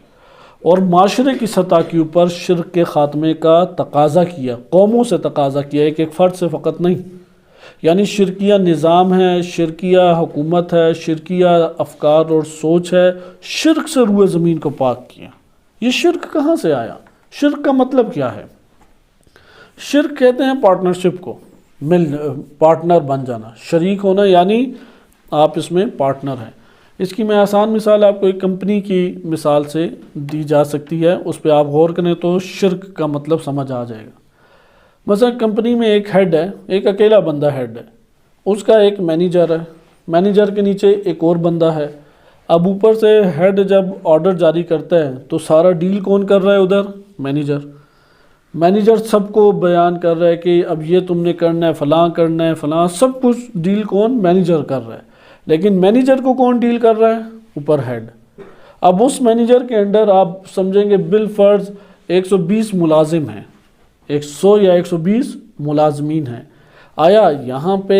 S1: اور معاشرے کی سطح کے اوپر شرک کے خاتمے کا تقاضا کیا، قوموں سے تقاضا کیا، ایک فرد سے فقط نہیں۔ یعنی شرکیہ نظام ہے، شرکیہ حکومت ہے، شرکیہ افکار اور سوچ ہے، شرک سے روئے زمین کو پاک کیا۔ یہ شرک کہاں سے آیا؟ شرک کا مطلب کیا ہے؟ شرک کہتے ہیں پارٹنرشپ کو، پارٹنر بن جانا، شریک ہونا، یعنی آپ اس میں پارٹنر ہیں۔ اس کی میں آسان مثال آپ کو ایک کمپنی کی مثال سے دی جا سکتی ہے، اس پہ آپ غور کریں تو شرک کا مطلب سمجھ آ جائے گا۔ مثلا کمپنی میں ایک ہیڈ ہے، ایک اکیلا بندہ ہیڈ ہے، اس کا ایک مینیجر ہے، مینیجر کے نیچے ایک اور بندہ ہے۔ اب اوپر سے ہیڈ جب آرڈر جاری کرتا ہے تو سارا ڈیل کون کر رہا ہے؟ ادھر مینیجر سب کو بیان کر رہا ہے کہ اب یہ تم نے کرنا ہے، فلاں کرنا ہے، فلاں، سب کچھ ڈیل کون؟ مینیجر کر رہا ہے۔ لیکن مینیجر کو کون ڈیل کر رہا ہے؟ اوپر ہیڈ۔ اب اس مینیجر کے انڈر آپ سمجھیں گے بالفرض 120 ملازم ہیں، 100 یا 120 ملازمین ہیں۔ آیا یہاں پہ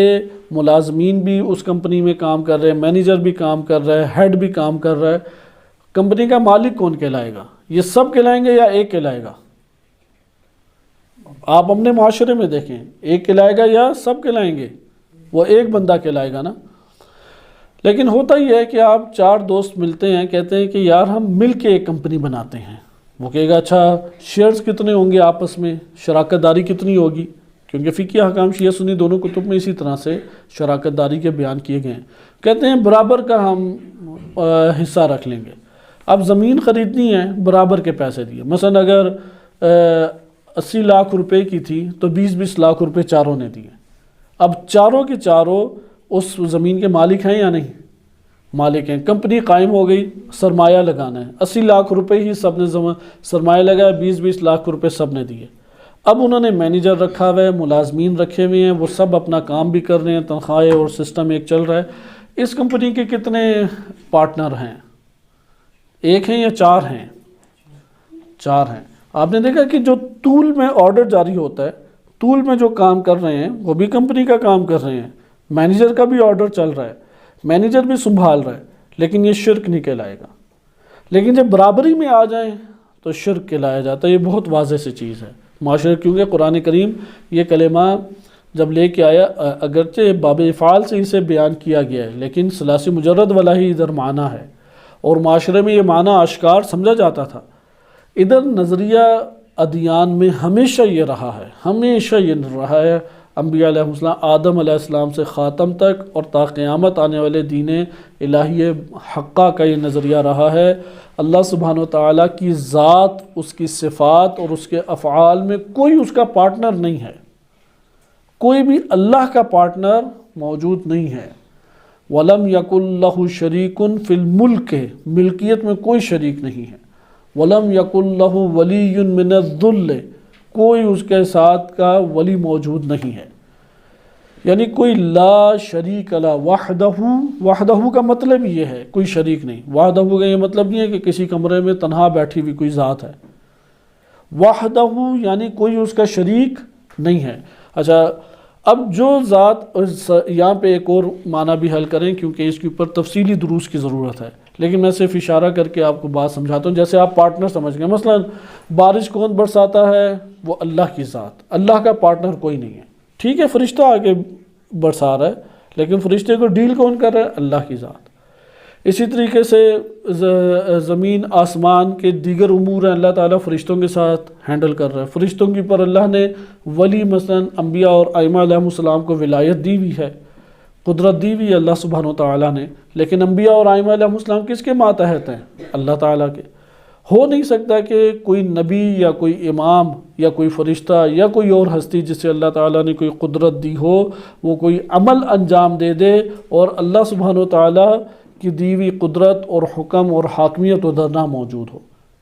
S1: ملازمین بھی اس کمپنی میں کام کر رہے ہیں، مینیجر بھی کام کر رہا ہے، ہیڈ بھی کام کر رہا ہے، کمپنی کا مالک کون کہلائے گا؟ یہ سب کہلائیں گے یا ایک کہلائے گا؟ آپ اپنے معاشرے میں دیکھیں، ایک کہلائے گا یا سب کہلائیں گے؟ وہ ایک بندہ کہلائے گا نا۔ لیکن ہوتا ہی ہے کہ آپ 4 دوست ملتے ہیں، کہتے ہیں کہ یار ہم مل کے ایک کمپنی بناتے ہیں۔ وہ کہے گا اچھا شیئرز کتنے ہوں گے آپس میں، شراکت داری کتنی ہوگی؟ کیونکہ فقہ احکام شیعہ سنی دونوں کتب میں اسی طرح سے شراکت داری کے بیان کیے گئے ہیں۔ کہتے ہیں برابر کا ہم حصہ رکھ لیں گے۔ اب زمین خریدنی ہے، برابر کے پیسے دیے۔ مثلا اگر 80 لاکھ روپے کی تھی تو 20-20 لاکھ روپے چاروں نے دیے۔ اب چاروں کے چاروں اس زمین کے مالک ہیں یا نہیں؟ مالک ہیں۔ کمپنی قائم ہو گئی، سرمایہ لگانا ہے، 80 لاکھ روپے ہی سب نے سرمایہ لگایا، 20-20 لاکھ روپے سب نے دیے۔ اب انہوں نے مینیجر رکھا ہوا ہے، ملازمین رکھے ہوئے ہیں، وہ سب اپنا کام بھی کر رہے ہیں، تنخواہیں اور سسٹم ایک چل رہا ہے۔ اس کمپنی کے کتنے پارٹنر ہیں؟ 1 ہیں یا 4 ہیں؟ 4 ہیں۔ آپ نے دیکھا کہ جو طول میں آرڈر جاری ہوتا ہے، طول میں جو کام کر رہے ہیں وہ بھی کمپنی کا کام کر رہے ہیں، مینیجر کا بھی آرڈر چل رہا ہے، مینیجر بھی سنبھال رہا ہے، لیکن یہ شرک نہیں کہلائے گا۔ لیکن جب برابری میں آ جائیں تو شرک کہلایا جاتا ہے۔ یہ بہت واضح سی چیز ہے معاشرے، کیونکہ قرآن کریم یہ کلمہ جب لے کے آیا، اگرچہ باب افعال سے اسے بیان کیا گیا ہے، لیکن ثلاثی مجرد والا ہی ادھر معنی ہے، اور معاشرے میں یہ معنی آشکار سمجھا جاتا تھا۔ ادھر نظریہ ادیان میں ہمیشہ یہ رہا ہے، ہمیشہ یہ رہا ہے، انبیاء علیہ السلام، آدم علیہ السلام سے خاتم تک اور تا قیامت آنے والے دین الہی حقہ کا یہ نظریہ رہا ہے۔ اللہ سبحانہ وتعالیٰ کی ذات، اس کی صفات اور اس کے افعال میں کوئی اس کا پارٹنر نہیں ہے، کوئی بھی اللہ کا پارٹنر موجود نہیں ہے۔ وَلَمْ يَكُنْ لَهُ شَرِيكٌ فِي الْمُلْكِ، ملکیت میں کوئی شریک نہیں ہے۔ وَلَمْ يَكُنْ لَهُ وَلِيٌّ مِّنَ الذُّلِّ، کوئی اس کے ساتھ کا ولی موجود نہیں ہے۔ یعنی کوئی لا شریک لا، وحدہ کا مطلب یہ ہے کوئی شریک نہیں۔ وحدہ کا یہ مطلب نہیں ہے کہ کسی کمرے میں تنہا بیٹھی ہوئی کوئی ذات ہے۔ وحدہ یعنی کوئی اس کا شریک نہیں ہے۔ اچھا، اب جو ذات، یہاں پہ ایک اور معنی بھی حل کریں کیونکہ اس کے اوپر تفصیلی دروس کی ضرورت ہے، لیکن میں صرف اشارہ کر کے آپ کو بات سمجھاتا ہوں۔ جیسے آپ پارٹنر سمجھ گئے، مثلا بارش کون برساتا ہے؟ وہ اللہ کی ذات، اللہ کا پارٹنر کوئی نہیں ہے۔ ٹھیک ہے، فرشتہ آگے برسا رہا ہے، لیکن فرشتے کو ڈیل کون کر رہا ہے؟ اللہ کی ذات۔ اسی طریقے سے زمین آسمان کے دیگر امور ہیں، اللہ تعالیٰ فرشتوں کے ساتھ ہینڈل کر رہا ہے۔ فرشتوں کے اوپر اللہ نے ولی، مثلا انبیاء اور ائمہ علیہ السلام کو ولایت دی ہوئی ہے، قدرت دی ہوئی ہے اللہ سبحانہ وتعالیٰ نے، لیکن انبیاء اور ائمہ علیہ السلام کس کے ماتحت ہیں؟ اللہ تعالیٰ کے۔ ہو نہیں سکتا کہ کوئی نبی یا کوئی امام یا کوئی فرشتہ یا کوئی اور ہستی جسے اللہ تعالیٰ نے کوئی قدرت دی ہو، وہ کوئی عمل انجام دے دے اور اللہ سبحانہ وتعالیٰ کی دی ہوئی قدرت اور حکم اور حاکمیت ادھر نہ موجود ہو۔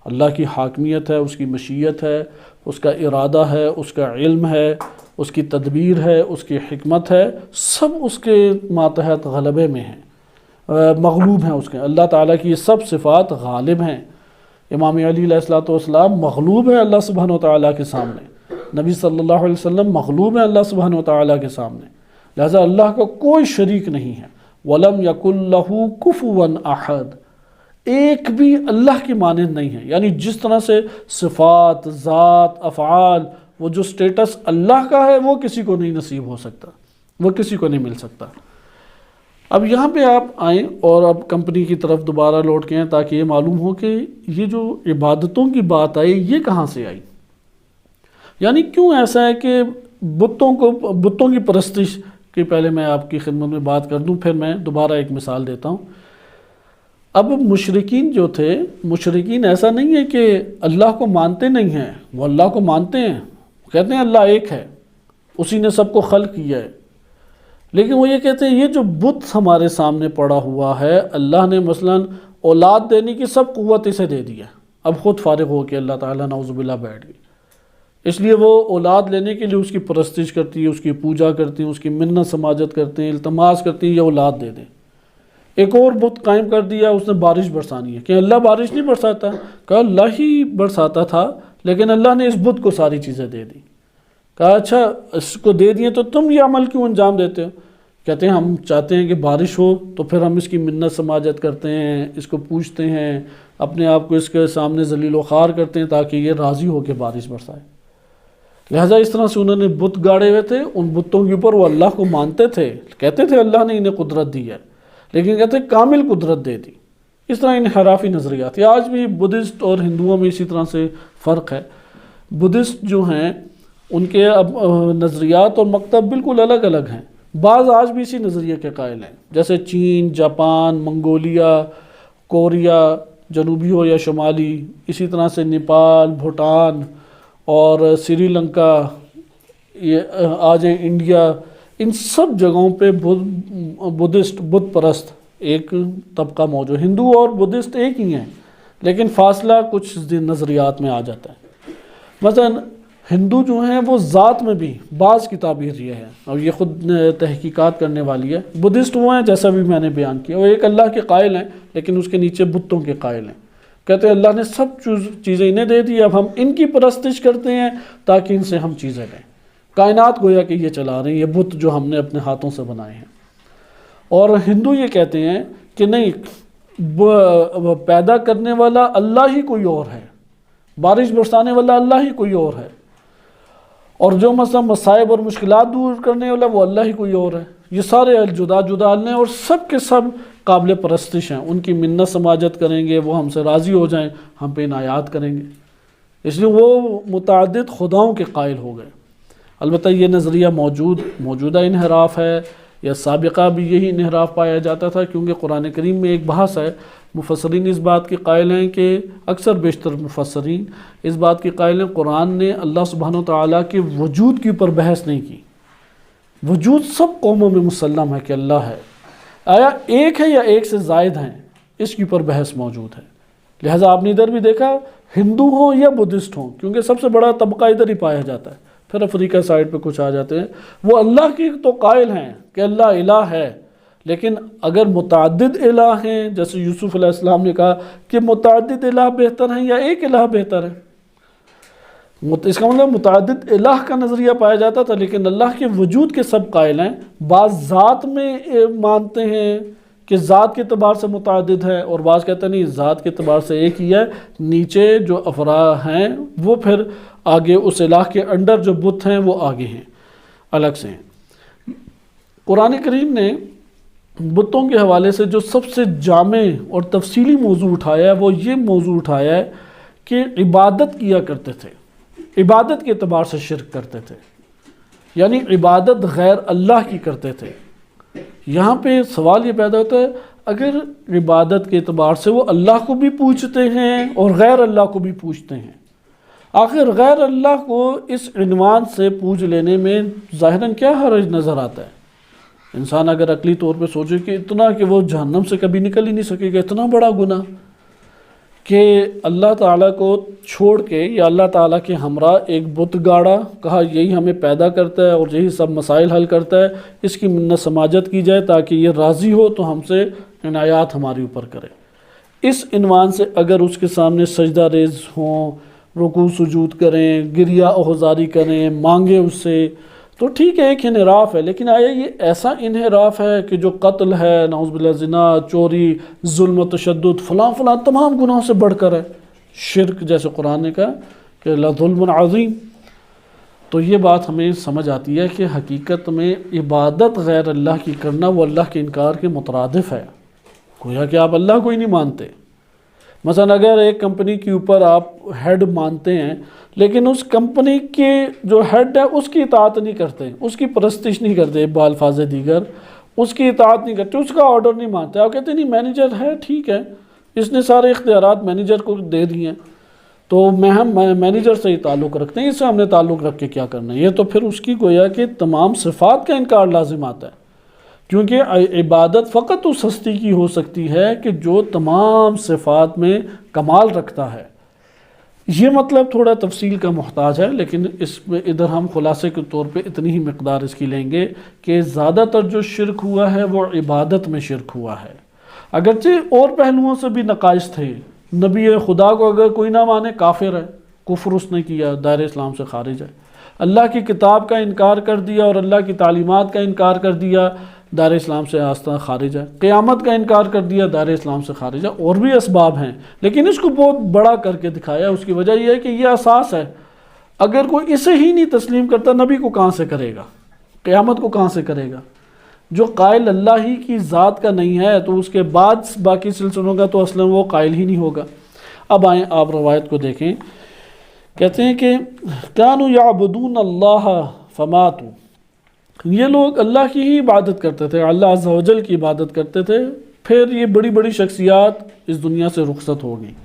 S1: اللہ کی حاکمیت ہے، اس کی مشیت ہے، اس کا ارادہ ہے، اس کا علم ہے، اس کی تدبیر ہے، اس کی حکمت ہے، سب اس کے ماتحت غلبے میں ہیں، مغلوب ہیں اس کے۔ اللہ تعالیٰ کی یہ سب صفات غالب ہیں۔ امام علی علیہ السلام مغلوب ہیں اللہ سبحانہ وتعالیٰ کے سامنے، نبی صلی اللہ علیہ وسلم مغلوب ہیں اللہ سبحانہ وتعالیٰ کے سامنے، لہذا اللہ کا کوئی شریک نہیں ہے۔ وَلَمْ يَكُنْ لَهُ كُفُوًا أَحَدٌ، ایک بھی اللہ کی مانند نہیں ہے۔ یعنی جس طرح سے صفات، ذات، افعال، وہ جو سٹیٹس اللہ کا ہے وہ کسی کو نہیں نصیب ہو سکتا، وہ کسی کو نہیں مل سکتا۔ اب یہاں پہ آپ آئیں اور اب کمپنی کی طرف دوبارہ لوٹ کے ہیں تاکہ یہ معلوم ہو کہ یہ جو عبادتوں کی بات آئی یہ کہاں سے آئی، یعنی کیوں ایسا ہے کہ بتوں کی پرستش کی۔ پہلے میں آپ کی خدمت میں بات کر دوں، پھر میں دوبارہ ایک مثال دیتا ہوں۔ اب مشرکین جو تھے، مشرکین ایسا نہیں ہے کہ اللہ کو مانتے نہیں ہیں، وہ اللہ کو مانتے ہیں، کہتے ہیں اللہ ایک ہے، اسی نے سب کو خلق کیا ہے، لیکن وہ یہ کہتے ہیں یہ جو بت ہمارے سامنے پڑا ہوا ہے، اللہ نے مثلا اولاد دینے کی سب قوت اسے دے دی ہے، اب خود فارغ ہو کے اللہ تعالیٰ نعوذ باللہ بیٹھ گئی، اس لیے وہ اولاد لینے کے لیے اس کی پرستش کرتی ہے، اس کی پوجا کرتی ہیں، اس کی منت سماجت کرتے ہیں، التماس کرتی ہیں یہ اولاد دے دیں۔ ایک اور بت قائم کر دیا، اس نے بارش برسانی ہے، کہ اللہ بارش نہیں برساتا، کہا اللہ ہی برساتا تھا، لیکن اللہ نے اس بت کو ساری چیزیں دے دی۔ کہا اچھا اس کو دے دیے تو تم یہ عمل کیوں انجام دیتے ہو؟ کہتے ہیں ہم چاہتے ہیں کہ بارش ہو تو پھر ہم اس کی منت سماجت کرتے ہیں، اس کو پوچھتے ہیں، اپنے آپ کو اس کے سامنے ذلیل و خوار کرتے ہیں تاکہ یہ راضی ہو کے بارش برسائے۔ لہٰذا اس طرح سے انہوں نے بت گاڑے ہوئے تھے، ان بتوں کے اوپر وہ اللہ کو مانتے تھے، کہتے تھے اللہ نے انہیں قدرت دی ہے، لیکن کہتے ہیں کامل قدرت دے دی۔ اس طرح انحرافی نظریات، آج بھی بدھسٹ اور ہندوؤں میں اسی طرح سے فرق ہے۔ بدھسٹ جو ہیں ان کے اب نظریات اور مکتب بالکل الگ الگ ہیں، بعض آج بھی اسی نظریے کے قائل ہیں، جیسے چین، جاپان، منگولیا، کوریا، جنوبی ہو یا شمالی، اسی طرح سے نیپال، بھوٹان اور سری لنکا، یہ آ جائیں انڈیا، ان سب جگہوں پہ بدھسٹ بت پرست ایک طبقہ موجود۔ ہندو اور بدھسٹ ایک ہی ہیں، لیکن فاصلہ کچھ نظریات میں آ جاتا ہے۔ مثلا ہندو جو ہیں وہ ذات میں بھی بعض کی تعبیر یہ ہے، اور یہ خود تحقیقات کرنے والی ہے۔ بدھسٹ وہ ہیں جیسا بھی میں نے بیان کیا، وہ ایک اللہ کے قائل ہیں لیکن اس کے نیچے بتوں کے قائل ہیں، کہتے ہیں اللہ نے سب چیزیں انہیں دے دی، اب ہم ان کی پرستش کرتے ہیں تاکہ ان سے ہم چیزیں لیں۔ کائنات گویا کہ یہ چلا رہے ہیں، یہ بت جو ہم نے اپنے ہاتھوں سے بنائے ہیں۔ اور ہندو یہ کہتے ہیں کہ نہیں، پیدا کرنے والا اللہ ہی کوئی اور ہے، بارش برسانے والا اللہ ہی کوئی اور ہے، اور جو مثلا مصائب اور مشکلات دور کرنے والا وہ اللہ ہی کوئی اور ہے۔ یہ سارے جدا جدا اللہ ہیں اور سب کے سب قابل پرستش ہیں، ان کی منت سماجت کریں گے، وہ ہم سے راضی ہو جائیں، ہم پہ عنایات کریں گے، اس لیے وہ متعدد خداؤں کے قائل ہو گئے۔ البتہ یہ نظریہ موجودہ انحراف ہے، یا سابقہ بھی یہی انحراف پایا جاتا تھا، کیونکہ قرآن کریم میں ایک بحث ہے، مفسرین اس بات کے قائل ہیں کہ اکثر بیشتر مفسرین اس بات کے قائل ہیں قرآن نے اللہ سبحانہ وتعالیٰ کے وجود کے اوپر بحث نہیں کی۔ وجود سب قوموں میں مسلم ہے کہ اللہ ہے، آیا ایک ہے یا ایک سے زائد ہیں، اس کے اوپر بحث موجود ہے۔ لہٰذا آپ نے ادھر بھی دیکھا، ہندو ہوں یا بدھسٹ ہوں، کیونکہ سب سے بڑا طبقہ ادھر ہی پایا جاتا ہے، پھر افریقہ سائڈ پہ کچھ آ جاتے ہیں، وہ اللہ کی تو قائل ہیں کہ اللہ الہ ہے، لیکن اگر متعدد الہ ہیں، جیسے یوسف علیہ السلام نے کہا کہ متعدد الہ بہتر ہیں یا ایک الہ بہتر ہے، اس کا مطلب متعدد الہ کا نظریہ پایا جاتا تھا، لیکن اللہ کے وجود کے سب قائل ہیں۔ بعض ذات میں مانتے ہیں کہ ذات کے اعتبار سے متعدد ہے، اور بعض کہتے ہیں نہیں، ذات کے اعتبار سے ایک ہی ہے، نیچے جو افراد ہیں وہ پھر آگے اس الہ کے انڈر جو بت ہیں وہ آگے ہیں، الگ سے ہیں۔ قرآن کریم نے بتوں کے حوالے سے جو سب سے جامع اور تفصیلی موضوع اٹھایا ہے وہ یہ موضوع اٹھایا ہے کہ عبادت کیا کرتے تھے، عبادت کے اعتبار سے شرک کرتے تھے، یعنی عبادت غیر اللہ کی کرتے تھے۔ یہاں پہ سوال یہ پیدا ہوتا ہے، اگر عبادت کے اعتبار سے وہ اللہ کو بھی پوچھتے ہیں اور غیر اللہ کو بھی پوچھتے ہیں، آخر غیر اللہ کو اس عنوان سے پوچھ لینے میں ظاہراً کیا حرج نظر آتا ہے؟ انسان اگر عقلی طور پہ سوچے کہ اتنا کہ وہ جہنم سے کبھی نکل ہی نہیں سکے گا، اتنا بڑا گناہ کہ اللہ تعالیٰ کو چھوڑ کے یا اللہ تعالیٰ کے ہمراہ ایک بت گاڑا، کہا یہی ہمیں پیدا کرتا ہے اور یہی سب مسائل حل کرتا ہے، اس کی منت سماجت کی جائے تاکہ یہ راضی ہو تو ہم سے عنایات ہمارے اوپر کرے۔ اس عنوان سے اگر اس کے سامنے سجدہ ریز ہوں، رکوع سجود کریں، گریہ اوزاری کریں، مانگیں اس سے، تو ٹھیک ہے، ایک انحراف ہے، لیکن آیا یہ ایسا انحراف ہے کہ جو قتل ہے، نعوذ باللہ زنا، چوری، ظلم و تشدد، فلاں فلاں تمام گناہوں سے بڑھ کر ہے، شرک جیسے قرآن نے کہا کہ لظلم عظیم۔ تو یہ بات ہمیں سمجھ آتی ہے کہ حقیقت میں عبادت غیر اللہ کی کرنا وہ اللہ کے انکار کے مترادف ہے، گویا کہ آپ اللہ کو ہی نہیں مانتے۔ مثلا اگر ایک کمپنی کے اوپر آپ ہیڈ مانتے ہیں لیکن اس کمپنی کے جو ہیڈ ہے اس کی اطاعت نہیں کرتے، اس کی پرستش نہیں کرتے، بالفاظ دیگر اس کی اطاعت نہیں کرتے، اس کا آرڈر نہیں مانتے، آپ کہتے ہیں نہیں مینیجر ہے، ٹھیک ہے، اس نے سارے اختیارات مینیجر کو دے دیے ہیں تو ہم مینیجر سے ہی تعلق رکھتے ہیں، اس سے ہم نے تعلق رکھ کے کیا کرنا ہے؟ یہ تو پھر اس کی گویا کہ تمام صفات کا انکار لازم آتا ہے، کیونکہ عبادت فقط اس ہستی کی ہو سکتی ہے کہ جو تمام صفات میں کمال رکھتا ہے۔ یہ مطلب تھوڑا تفصیل کا محتاج ہے، لیکن اس میں ادھر ہم خلاصے کے طور پہ اتنی ہی مقدار اس کی لیں گے کہ زیادہ تر جو شرک ہوا ہے وہ عبادت میں شرک ہوا ہے، اگرچہ اور پہلوؤں سے بھی نقائص تھے، نبی خدا کو اگر کوئی نہ مانے کافر ہے، کفر اس نے کیا، دائرہ اسلام سے خارج ہے، اللہ کی کتاب کا انکار کر دیا اور اللہ کی تعلیمات کا انکار کر دیا، دائرہ اسلام سے آستہ خارج ہے، قیامت کا انکار کر دیا، دائرہ اسلام سے خارج ہے۔ اور بھی اسباب ہیں، لیکن اس کو بہت بڑا کر کے دکھایا۔ اس کی وجہ یہ ہے کہ یہ اساس ہے، اگر کوئی اسے ہی نہیں تسلیم کرتا، نبی کو کہاں سے کرے گا، قیامت کو کہاں سے کرے گا؟ جو قائل اللہ ہی کی ذات کا نہیں ہے تو اس کے بعد باقی سلسلوں کا تو اصلا وہ قائل ہی نہیں ہوگا۔ اب آئیں آپ روایت کو دیکھیں، کہتے ہیں کہ کانوا یعبدون اللہ فماتوا، یہ لوگ اللہ کی ہی عبادت کرتے تھے، اللہ عز و جل کی عبادت کرتے تھے، پھر یہ بڑی بڑی شخصیات اس دنیا سے رخصت ہو گئیں۔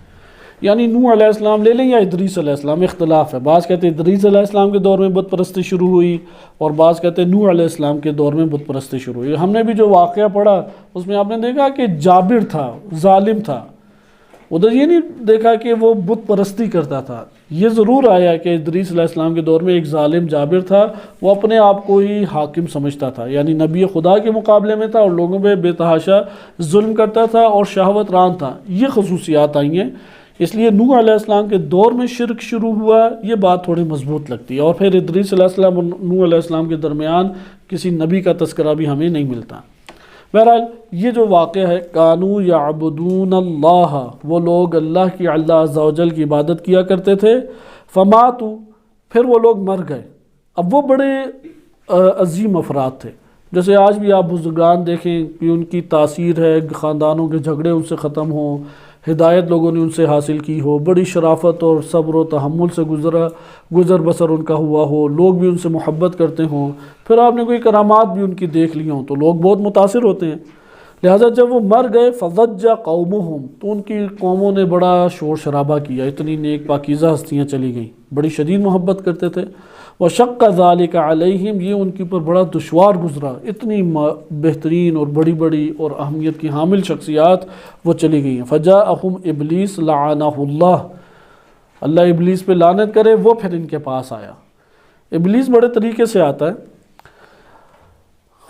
S1: یعنی نوح علیہ السلام لے لیں یا ادریس علیہ السلام، اختلاف ہے، بعض کہتے ہیں ادریس علیہ السلام کے دور میں بت پرستی شروع ہوئی اور بعض کہتے ہیں نوح علیہ السلام کے دور میں بت پرستی شروع ہوئی۔ ہم نے بھی جو واقعہ پڑھا اس میں آپ نے دیکھا کہ جابر تھا، ظالم تھا، ادھر یہ نہیں دیکھا کہ وہ بت پرستی کرتا تھا۔ یہ ضرور آیا کہ ادریس علیہ السلام کے دور میں ایک ظالم جابر تھا، وہ اپنے آپ کو ہی حاکم سمجھتا تھا، یعنی نبی خدا کے مقابلے میں تھا اور لوگوں پہ بے تحاشا ظلم کرتا تھا اور شہوت ران تھا۔ یہ خصوصیات آئی ہیں، اس لیے نوح علیہ السلام کے دور میں شرک شروع ہوا، یہ بات تھوڑی مضبوط لگتی ہے۔ اور پھر ادریس علیہ السلام اور نوح علیہ السلام کے درمیان کسی نبی کا تذکرہ بھی ہمیں نہیں ملتا۔ بہرحال یہ جو واقعہ ہے، کانوا یعبدون اللہ، وہ لوگ اللہ کی، اللہ عز و جل کی عبادت کیا کرتے تھے، فماتوا، پھر وہ لوگ مر گئے۔ اب وہ بڑے عظیم افراد تھے، جیسے آج بھی آپ بزرگان دیکھیں کہ ان کی تاثیر ہے، خاندانوں کے جھگڑے ان سے ختم ہوں، ہدایت لوگوں نے ان سے حاصل کی ہو، بڑی شرافت اور صبر و تحمل سے گزر بسر ان کا ہوا ہو، لوگ بھی ان سے محبت کرتے ہوں، پھر آپ نے کوئی کرامات بھی ان کی دیکھ لی ہوں تو لوگ بہت متاثر ہوتے ہیں۔ لہٰذا جب وہ مر گئے، فضج قومہم، تو ان کی قوموں نے بڑا شور شرابہ کیا، اتنی نیک پاکیزہ ہستیاں چلی گئیں، بڑی شدید محبت کرتے تھے۔ وشق ذلک علیہم، یہ ان کے اوپر بڑا دشوار گزرا، اتنی بہترین اور بڑی بڑی اور اہمیت کی حامل شخصیات وہ چلی گئی ہیں۔ فجاءہم ابلیس لعنہ اللہ، اللہ ابلیس پہ لعنت کرے، وہ پھر ان کے پاس آیا۔ ابلیس بڑے طریقے سے آتا ہے۔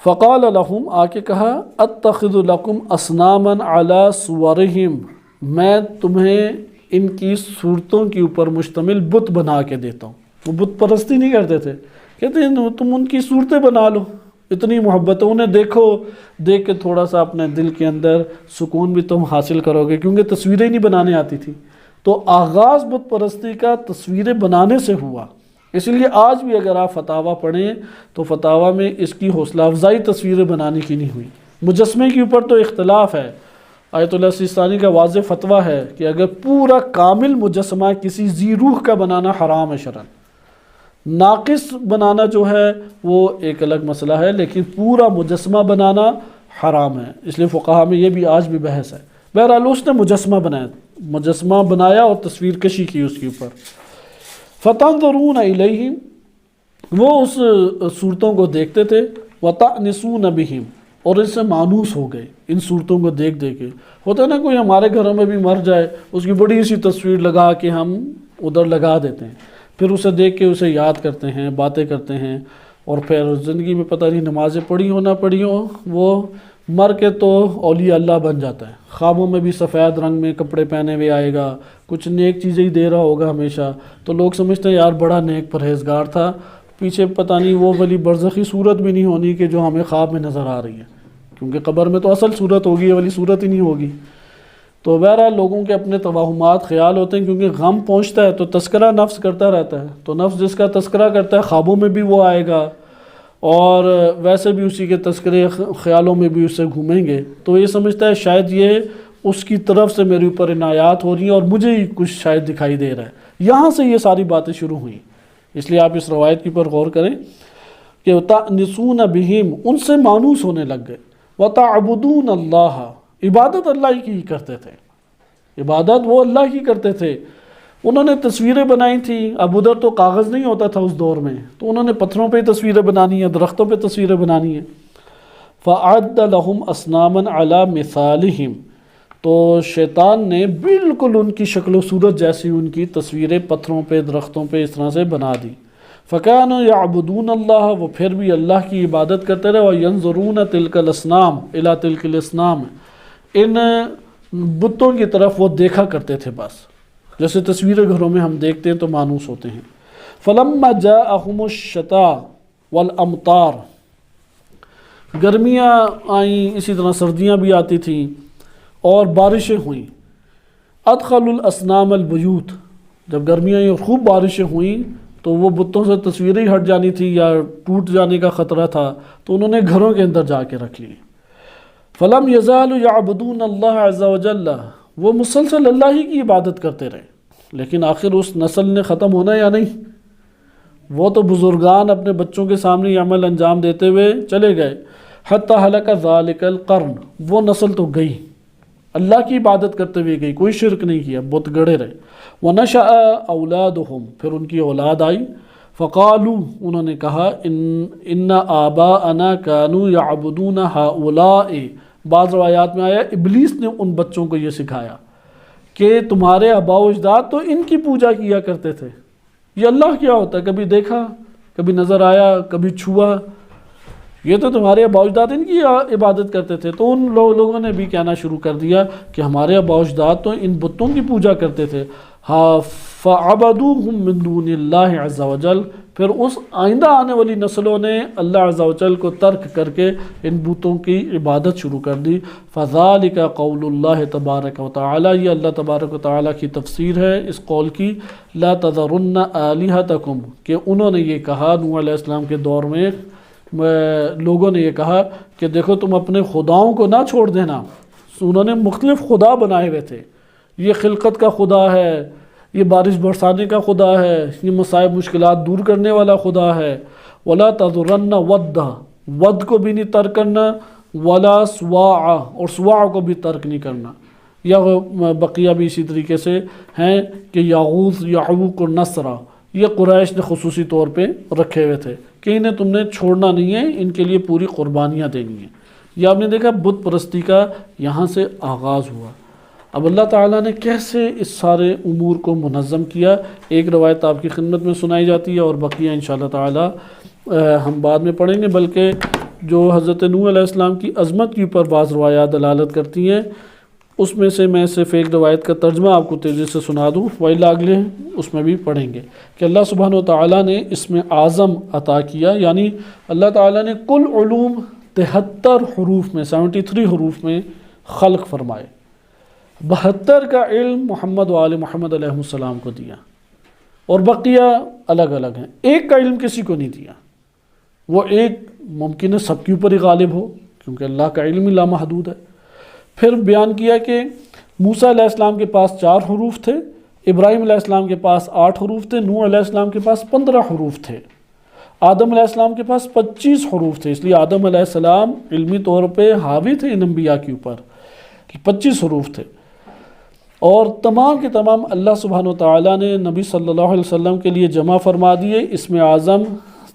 S1: فقال لہم، آ کے کہا، اتخذ لکم اصناما علی صورہم، میں تمہیں ان کی صورتوں کے اوپر مشتمل بت بنا کے دیتا ہوں۔ وہ بت پرستی نہیں کرتے تھے، کہتے ہیں تم ان کی صورتیں بنا لو، اتنی محبت ہے، انہیں دیکھو، دیکھ کے تھوڑا سا اپنے دل کے اندر سکون بھی تم حاصل کرو گے، کیونکہ تصویریں نہیں بنانے آتی تھی۔ تو آغاز بت پرستی کا تصویریں بنانے سے ہوا۔ اس لیے آج بھی اگر آپ فتاویٰ پڑھیں تو فتاویٰ میں اس کی حوصلہ افزائی تصویریں بنانے کی نہیں ہوئی۔ مجسمے کے اوپر تو اختلاف ہے، آیت اللہ سیستانی کا واضح فتویٰ ہے کہ اگر پورا کامل مجسمہ کسی ذی روح کا بنانا حرام ہے شرعاً، ناقص بنانا جو ہے وہ ایک الگ مسئلہ ہے، لیکن پورا مجسمہ بنانا حرام ہے۔ اس لیے فقہا میں یہ بھی آج بھی بحث ہے۔ بہرحال اس نے مجسمہ بنایا اور تصویر کشی کی اس کے اوپر۔ فتنظرون الیہم، وہ اس صورتوں کو دیکھتے تھے، وتأنسون بہم، اور ان سے مانوس ہو گئے ان صورتوں کو دیکھ دیکھ کے۔ ہوتا ہے نا کوئی ہمارے گھروں میں بھی مر جائے، اس کی بڑی سی تصویر لگا کے ہم ادھر لگا دیتے ہیں، پھر اسے دیکھ کے اسے یاد کرتے ہیں، باتیں کرتے ہیں، اور پھر زندگی میں پتہ نہیں نمازیں پڑھی ہو نہ پڑھی ہو، وہ مر کے تو اولیاء اللہ بن جاتا ہے، خوابوں میں بھی سفید رنگ میں کپڑے پہنے ہوئے آئے گا، کچھ نیک چیزیں ہی دے رہا ہوگا ہمیشہ، تو لوگ سمجھتے ہیں یار بڑا نیک پرہیزگار تھا، پیچھے پتہ نہیں وہ والی برزخی صورت بھی نہیں ہونی کہ جو ہمیں خواب میں نظر آ رہی ہے، کیونکہ قبر میں تو اصل صورت ہوگی، یہ والی صورت ہی نہیں ہوگی۔ تو بہرحال لوگوں کے اپنے توہمات خیال ہوتے ہیں، کیونکہ غم پہنچتا ہے تو تذکرہ نفس کرتا رہتا ہے، تو نفس جس کا تذکرہ کرتا ہے خوابوں میں بھی وہ آئے گا، اور ویسے بھی اسی کے تذکرے خیالوں میں بھی اسے گھومیں گے، تو یہ سمجھتا ہے شاید یہ اس کی طرف سے میرے اوپر عنایات ہو رہی ہیں اور مجھے ہی کچھ شاید دکھائی دے رہا ہے۔ یہاں سے یہ ساری باتیں شروع ہوئیں، اس لیے آپ اس روایت کے اوپر غور کریں کہ وَتَأْنِسُونَ بِهِمْ، ان سے مانوس ہونے لگ گئے، وَتَعْبُدُونَ اللَّهَ، عبادت اللہ کی ہی کرتے تھے، عبادت وہ اللہ کی کرتے تھے۔ انہوں نے تصویریں بنائی تھیں، اب ادھر تو کاغذ نہیں ہوتا تھا اس دور میں، تو انہوں نے پتھروں پہ تصویریں بنانی ہیں، درختوں پہ تصویریں بنانی ہیں۔ فَأَعَدَّ لَهُمْ أَصْنَامًا عَلَى مِثَالِهِمْ، تو شیطان نے بالکل ان کی شکل و صورت جیسی ان کی تصویریں پتھروں پہ درختوں پہ اس طرح سے بنا دی۔ فَكَانُوا يَعْبُدُونَ اللَّهَ، وہ پھر بھی اللہ کی عبادت کرتے رہے، وَيَنظُرُونَ تِلْكَ الْأَصْنَامَ إِلَى تِلْكَ الْأَصْنَامِ، ان بتوں کی طرف وہ دیکھا کرتے تھے بس، جیسے تصویریں گھروں میں ہم دیکھتے ہیں تو مانوس ہوتے ہیں۔ فلما جاءہم الشتاء والامطار، گرمیاں آئیں، اسی طرح سردیاں بھی آتی تھیں اور بارشیں ہوئیں۔ ادخلوا الاسنام البیوت، جب گرمیاں آئیں اور خوب بارشیں ہوئیں تو وہ بتوں سے تصویریں ہٹ جانی تھی یا ٹوٹ جانے کا خطرہ تھا، تو انہوں نے گھروں کے اندر جا کے رکھ لی۔ فلم یزالوا یعبدون اللہ عز وجل، وہ مسلسل اللہ ہی کی عبادت کرتے رہے، لیکن آخر اس نسل نے ختم ہونا یا نہیں؟ وہ تو بزرگان اپنے بچوں کے سامنے یہ عمل انجام دیتے ہوئے چلے گئے۔ حتی ہلک ذالک القرن، وہ نسل تو گئی، اللہ کی عبادت کرتے ہوئے گئی، کوئی شرک نہیں کیا، بت گڑے رہے۔ وَنَشَأَ أَوْلَادُهُمْ، پھر ان کی اولاد آئی۔ فقالوا، انہوں نے کہا، ان آباءنا كانوا يعبدون هؤلاء، بعض روایات میں آیا ابلیس نے ان بچوں کو یہ سکھایا کہ تمہارے آباء و اجداد تو ان کی پوجا کیا کرتے تھے، یہ اللہ کیا ہوتا ہے؟ کبھی دیکھا، کبھی نظر آیا، کبھی چھوا؟ یہ تو تمہارے آباء و اجداد ان کی عبادت کرتے تھے۔ تو ان لوگوں نے بھی کہنا شروع کر دیا کہ ہمارے آباء و اجداد تو ان بتوں کی پوجا کرتے تھے۔ فَعَبَدُوهُم مِّن دُونِ اللَّهِ عَزَّ وَجَلَّ، پھر اس آئندہ آنے والی نسلوں نے اللہ عز و جل کو ترک کر کے ان بتوں کی عبادت شروع کر دی۔ فَذَلِكَ قَوْلُ اللَّهِ تَبَارَكَ وَتَعَالَى، یہ اللہ تبارک و تعالیٰ کی تفسیر ہے اس قول کی، لَا تَذَرُنَّ آلِهَتَكُمْ، کہ انہوں نے یہ کہا نوح علیہ السلام کے دور میں لوگوں نے یہ کہا کہ دیکھو تم اپنے خداؤں کو نہ چھوڑ دینا۔ انہوں نے مختلف خدا بنائے ہوئے تھے، یہ خلقت کا خدا ہے، یہ بارش برسانے کا خدا ہے، یہ مصائب مشکلات دور کرنے والا خدا ہے۔ وَلَا تَذُرَنَّ وَدَّ، ود کو بھی نہیں ترک کرنا، وَلَا سُوَاعَ، اور سُوَاع کو بھی ترک نہیں کرنا۔ یا بقیہ بھی اسی طریقے سے ہیں کہ یغوث، یعوق اور نصرہ، یہ قریش نے خصوصی طور پہ رکھے ہوئے تھے کہ انہیں تم نے چھوڑنا نہیں ہے، ان کے لیے پوری قربانیاں دینی ہیں۔ یہ آپ نے دیکھا بت پرستی کا یہاں سے آغاز ہوا۔ اب اللہ تعالیٰ نے کیسے اس سارے امور کو منظم کیا، ایک روایت آپ کی خدمت میں سنائی جاتی ہے اور بقیہ انشاءاللہ تعالیٰ ہم بعد میں پڑھیں گے، بلکہ جو حضرت نوح علیہ السلام کی عظمت کے اوپر بعض روایات دلالت کرتی ہیں، اس میں سے میں صرف ایک روایت کا ترجمہ آپ کو تیزی سے سنا دوں، وَإِلَّا اگلے اس میں بھی پڑھیں گے کہ اللہ سبحانہ و تعالیٰ نے اس میں اعظم عطا کیا، یعنی اللہ تعالیٰ نے کل علوم 73 حروف میں، 73 حروف میں خلق فرمائے، 72 کا علم محمد و آل محمد علیہ السلام کو دیا، اور بقیہ الگ الگ ہیں، ایک کا علم کسی کو نہیں دیا۔ وہ ایک ممکن ہے سب کے اوپر ہی غالب ہو، کیونکہ اللہ کا علم ہی لامحدود ہے۔ پھر بیان کیا کہ موسیٰ علیہ السلام کے پاس 4 حروف تھے، ابراہیم علیہ السلام کے پاس 8 حروف تھے، نوح علیہ السلام کے پاس 15 حروف تھے، آدم علیہ السلام کے پاس 25 حروف تھے، اس لیے آدم علیہ السلام علمی طور پہ حاوی تھے ان انبیاء کے اوپر، 25 حروف تھے۔ اور تمام کے تمام اللہ سبحانہ و تعالیٰ نے نبی صلی اللہ علیہ وسلم کے لیے جمع فرما دیے۔ اس میں اعظم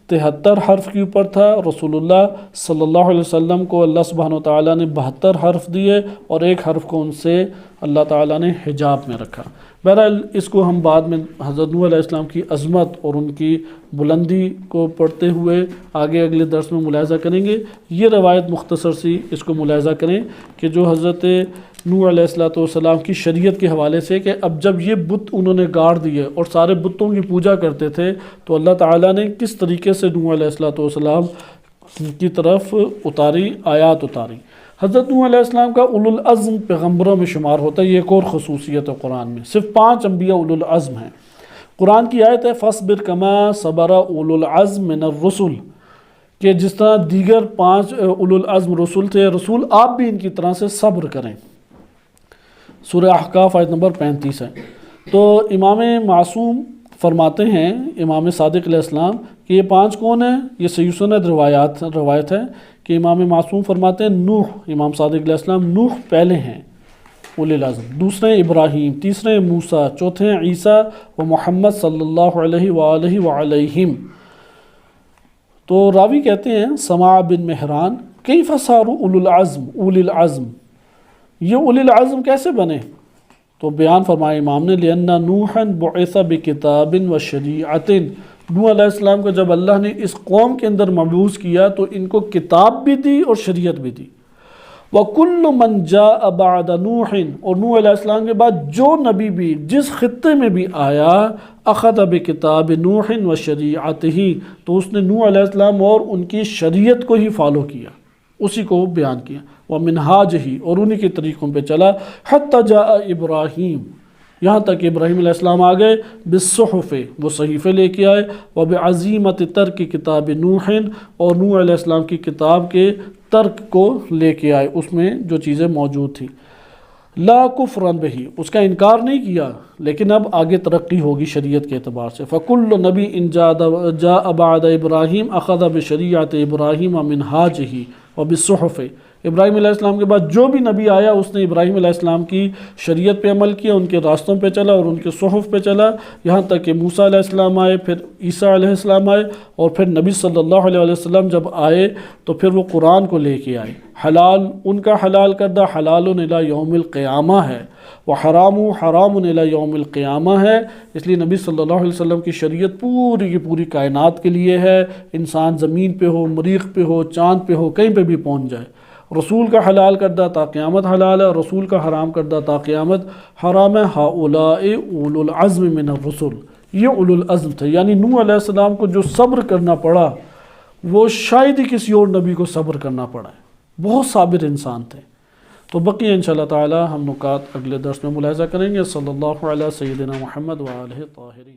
S1: 73 حرف کے اوپر تھا، رسول اللہ صلی اللہ علیہ وسلم کو اللہ سبحانہ و تعالیٰ نے 72 حرف دیے، اور ایک حرف کو ان سے اللہ تعالیٰ نے حجاب میں رکھا۔ بہرحال اس کو ہم بعد میں حضرت نوح علیہ السلام کی عظمت اور ان کی بلندی کو پڑھتے ہوئے آگے اگلے درس میں ملاحظہ کریں گے۔ یہ روایت مختصر سی اس کو ملاحظہ کریں کہ جو حضرت نوح علیہ السلام کی شریعت کے حوالے سے کہ اب جب یہ بت انہوں نے گاڑ دیے اور سارے بتوں کی پوجا کرتے تھے، تو اللہ تعالیٰ نے کس طریقے سے نوح علیہ السلام کی طرف آیات اتاری۔ حضرت نوح علیہ السلام کا اولو العزم پیغمبروں میں شمار ہوتا ہے، یہ ایک اور خصوصیت ہے قرآن میں، صرف 5 انبیاء اولو العزم ہیں۔ قرآن کی آیت ہے فَاصْبِرْ كَمَا صَبَرَ اولو العزم مِنَ الرُّسُلِ، کہ جس طرح دیگر 5 اولو العزم رسول تھے، رسول آپ بھی ان کی طرح سے صبر کریں۔ سورہ احقاف آیت نمبر 35 ہے۔ تو امام معصوم فرماتے ہیں، امام صادق علیہ السلام، کہ یہ 5 کون ہیں؟ یہ صحیح سند روایت ہے کہ امام معصوم فرماتے ہیں نوح، امام صادق علیہ السلام، نوح پہلے ہیں اولو العزم، دوسرے ابراہیم، تیسرے موسیٰ، چوتھے عیسیٰ و محمد صلی اللہ علیہ وآلہ وعلیہم۔ تو راوی کہتے ہیں سماع بن مہران، کیف صاروا اولو العزم، یہ اولی العزم کیسے بنے؟ تو بیان فرمایا امام نے، لِأَنَّ نُوحًا بُعِثَ بِكِتَابٍ وَشَرِيعَةٍ، نوح علیہ السلام کو جب اللہ نے اس قوم کے اندر مبعوث کیا تو ان کو کتاب بھی دی اور شریعت بھی دی۔ وَكُلُّ مَنْ جَاءَ بَعْدَ نُوحٍ، اور نوح علیہ السلام کے بعد جو نبی بھی جس خطے میں بھی آیا، اخذ بکتاب نوح وشریعتہ، تو اس نے نوح علیہ السلام اور ان کی شریعت کو ہی فالو کیا، اسی کو بیان کیا، وَمِنْہَاجِهِ، اور انہی کے طریقوں پہ چلا، حَتَّى جَاءَ ابراہیم، یہاں تک کہ ابراہیم علیہ السلام آ گئے، بالصحف، وہ صحیفے لے کے آئے، وبعزیمت ترک کتاب نوح، اور نوح علیہ السلام کی کتاب کے ترک کو لے کے آئے، اس میں جو چیزیں موجود تھیں، لا کفرن بہ، اس کا انکار نہیں کیا، لیکن اب آگے ترقی ہوگی شریعت کے اعتبار سے، فکل نبی ان جاء بعد ابراہیم اخذ بشریعت ابراہیم ومنہاجہ وبالصحف، ابراہیم علیہ السلام کے بعد جو بھی نبی آیا اس نے ابراہیم علیہ السلام کی شریعت پہ عمل کیا، ان کے راستوں پہ چلا اور ان کے صحف پہ چلا، یہاں تک کہ موسیٰ علیہ السلام آئے، پھر عیسیٰ علیہ السلام آئے، اور پھر نبی صلی اللہ علیہ وسلم جب آئے تو پھر وہ قرآن کو لے کے آئے، حلال ان کا حلال کردہ حلال الی یوم القیامہ ہے، وحرام حرام الی یوم القیامہ ہے، اس لیے نبی صلی اللہ علیہ وسلم کی شریعت پوری کی پوری کائنات کے لیے ہے، انسان زمین پہ ہو، مریخ پہ ہو، چاند پہ ہو، کہیں پہ بھی پہنچ جائے، رسول کا حلال کردہ تا قیامت حلال ہے، رسول کا حرام کردہ تا قیامت حرام ہے، ہؤلاء اولو العزم من الرسل، یہ اولو العزم تھے، یعنی نوح علیہ السلام کو جو صبر کرنا پڑا وہ شاید ہی کسی اور نبی کو صبر کرنا پڑا ہے، بہت صابر انسان تھے۔ تو بقیہ انشاءاللہ تعالی ہم نکات اگلے درس میں ملاحظہ کریں گے۔ صلی اللہ علیہ سیدنا محمد وآلہ طاہرین۔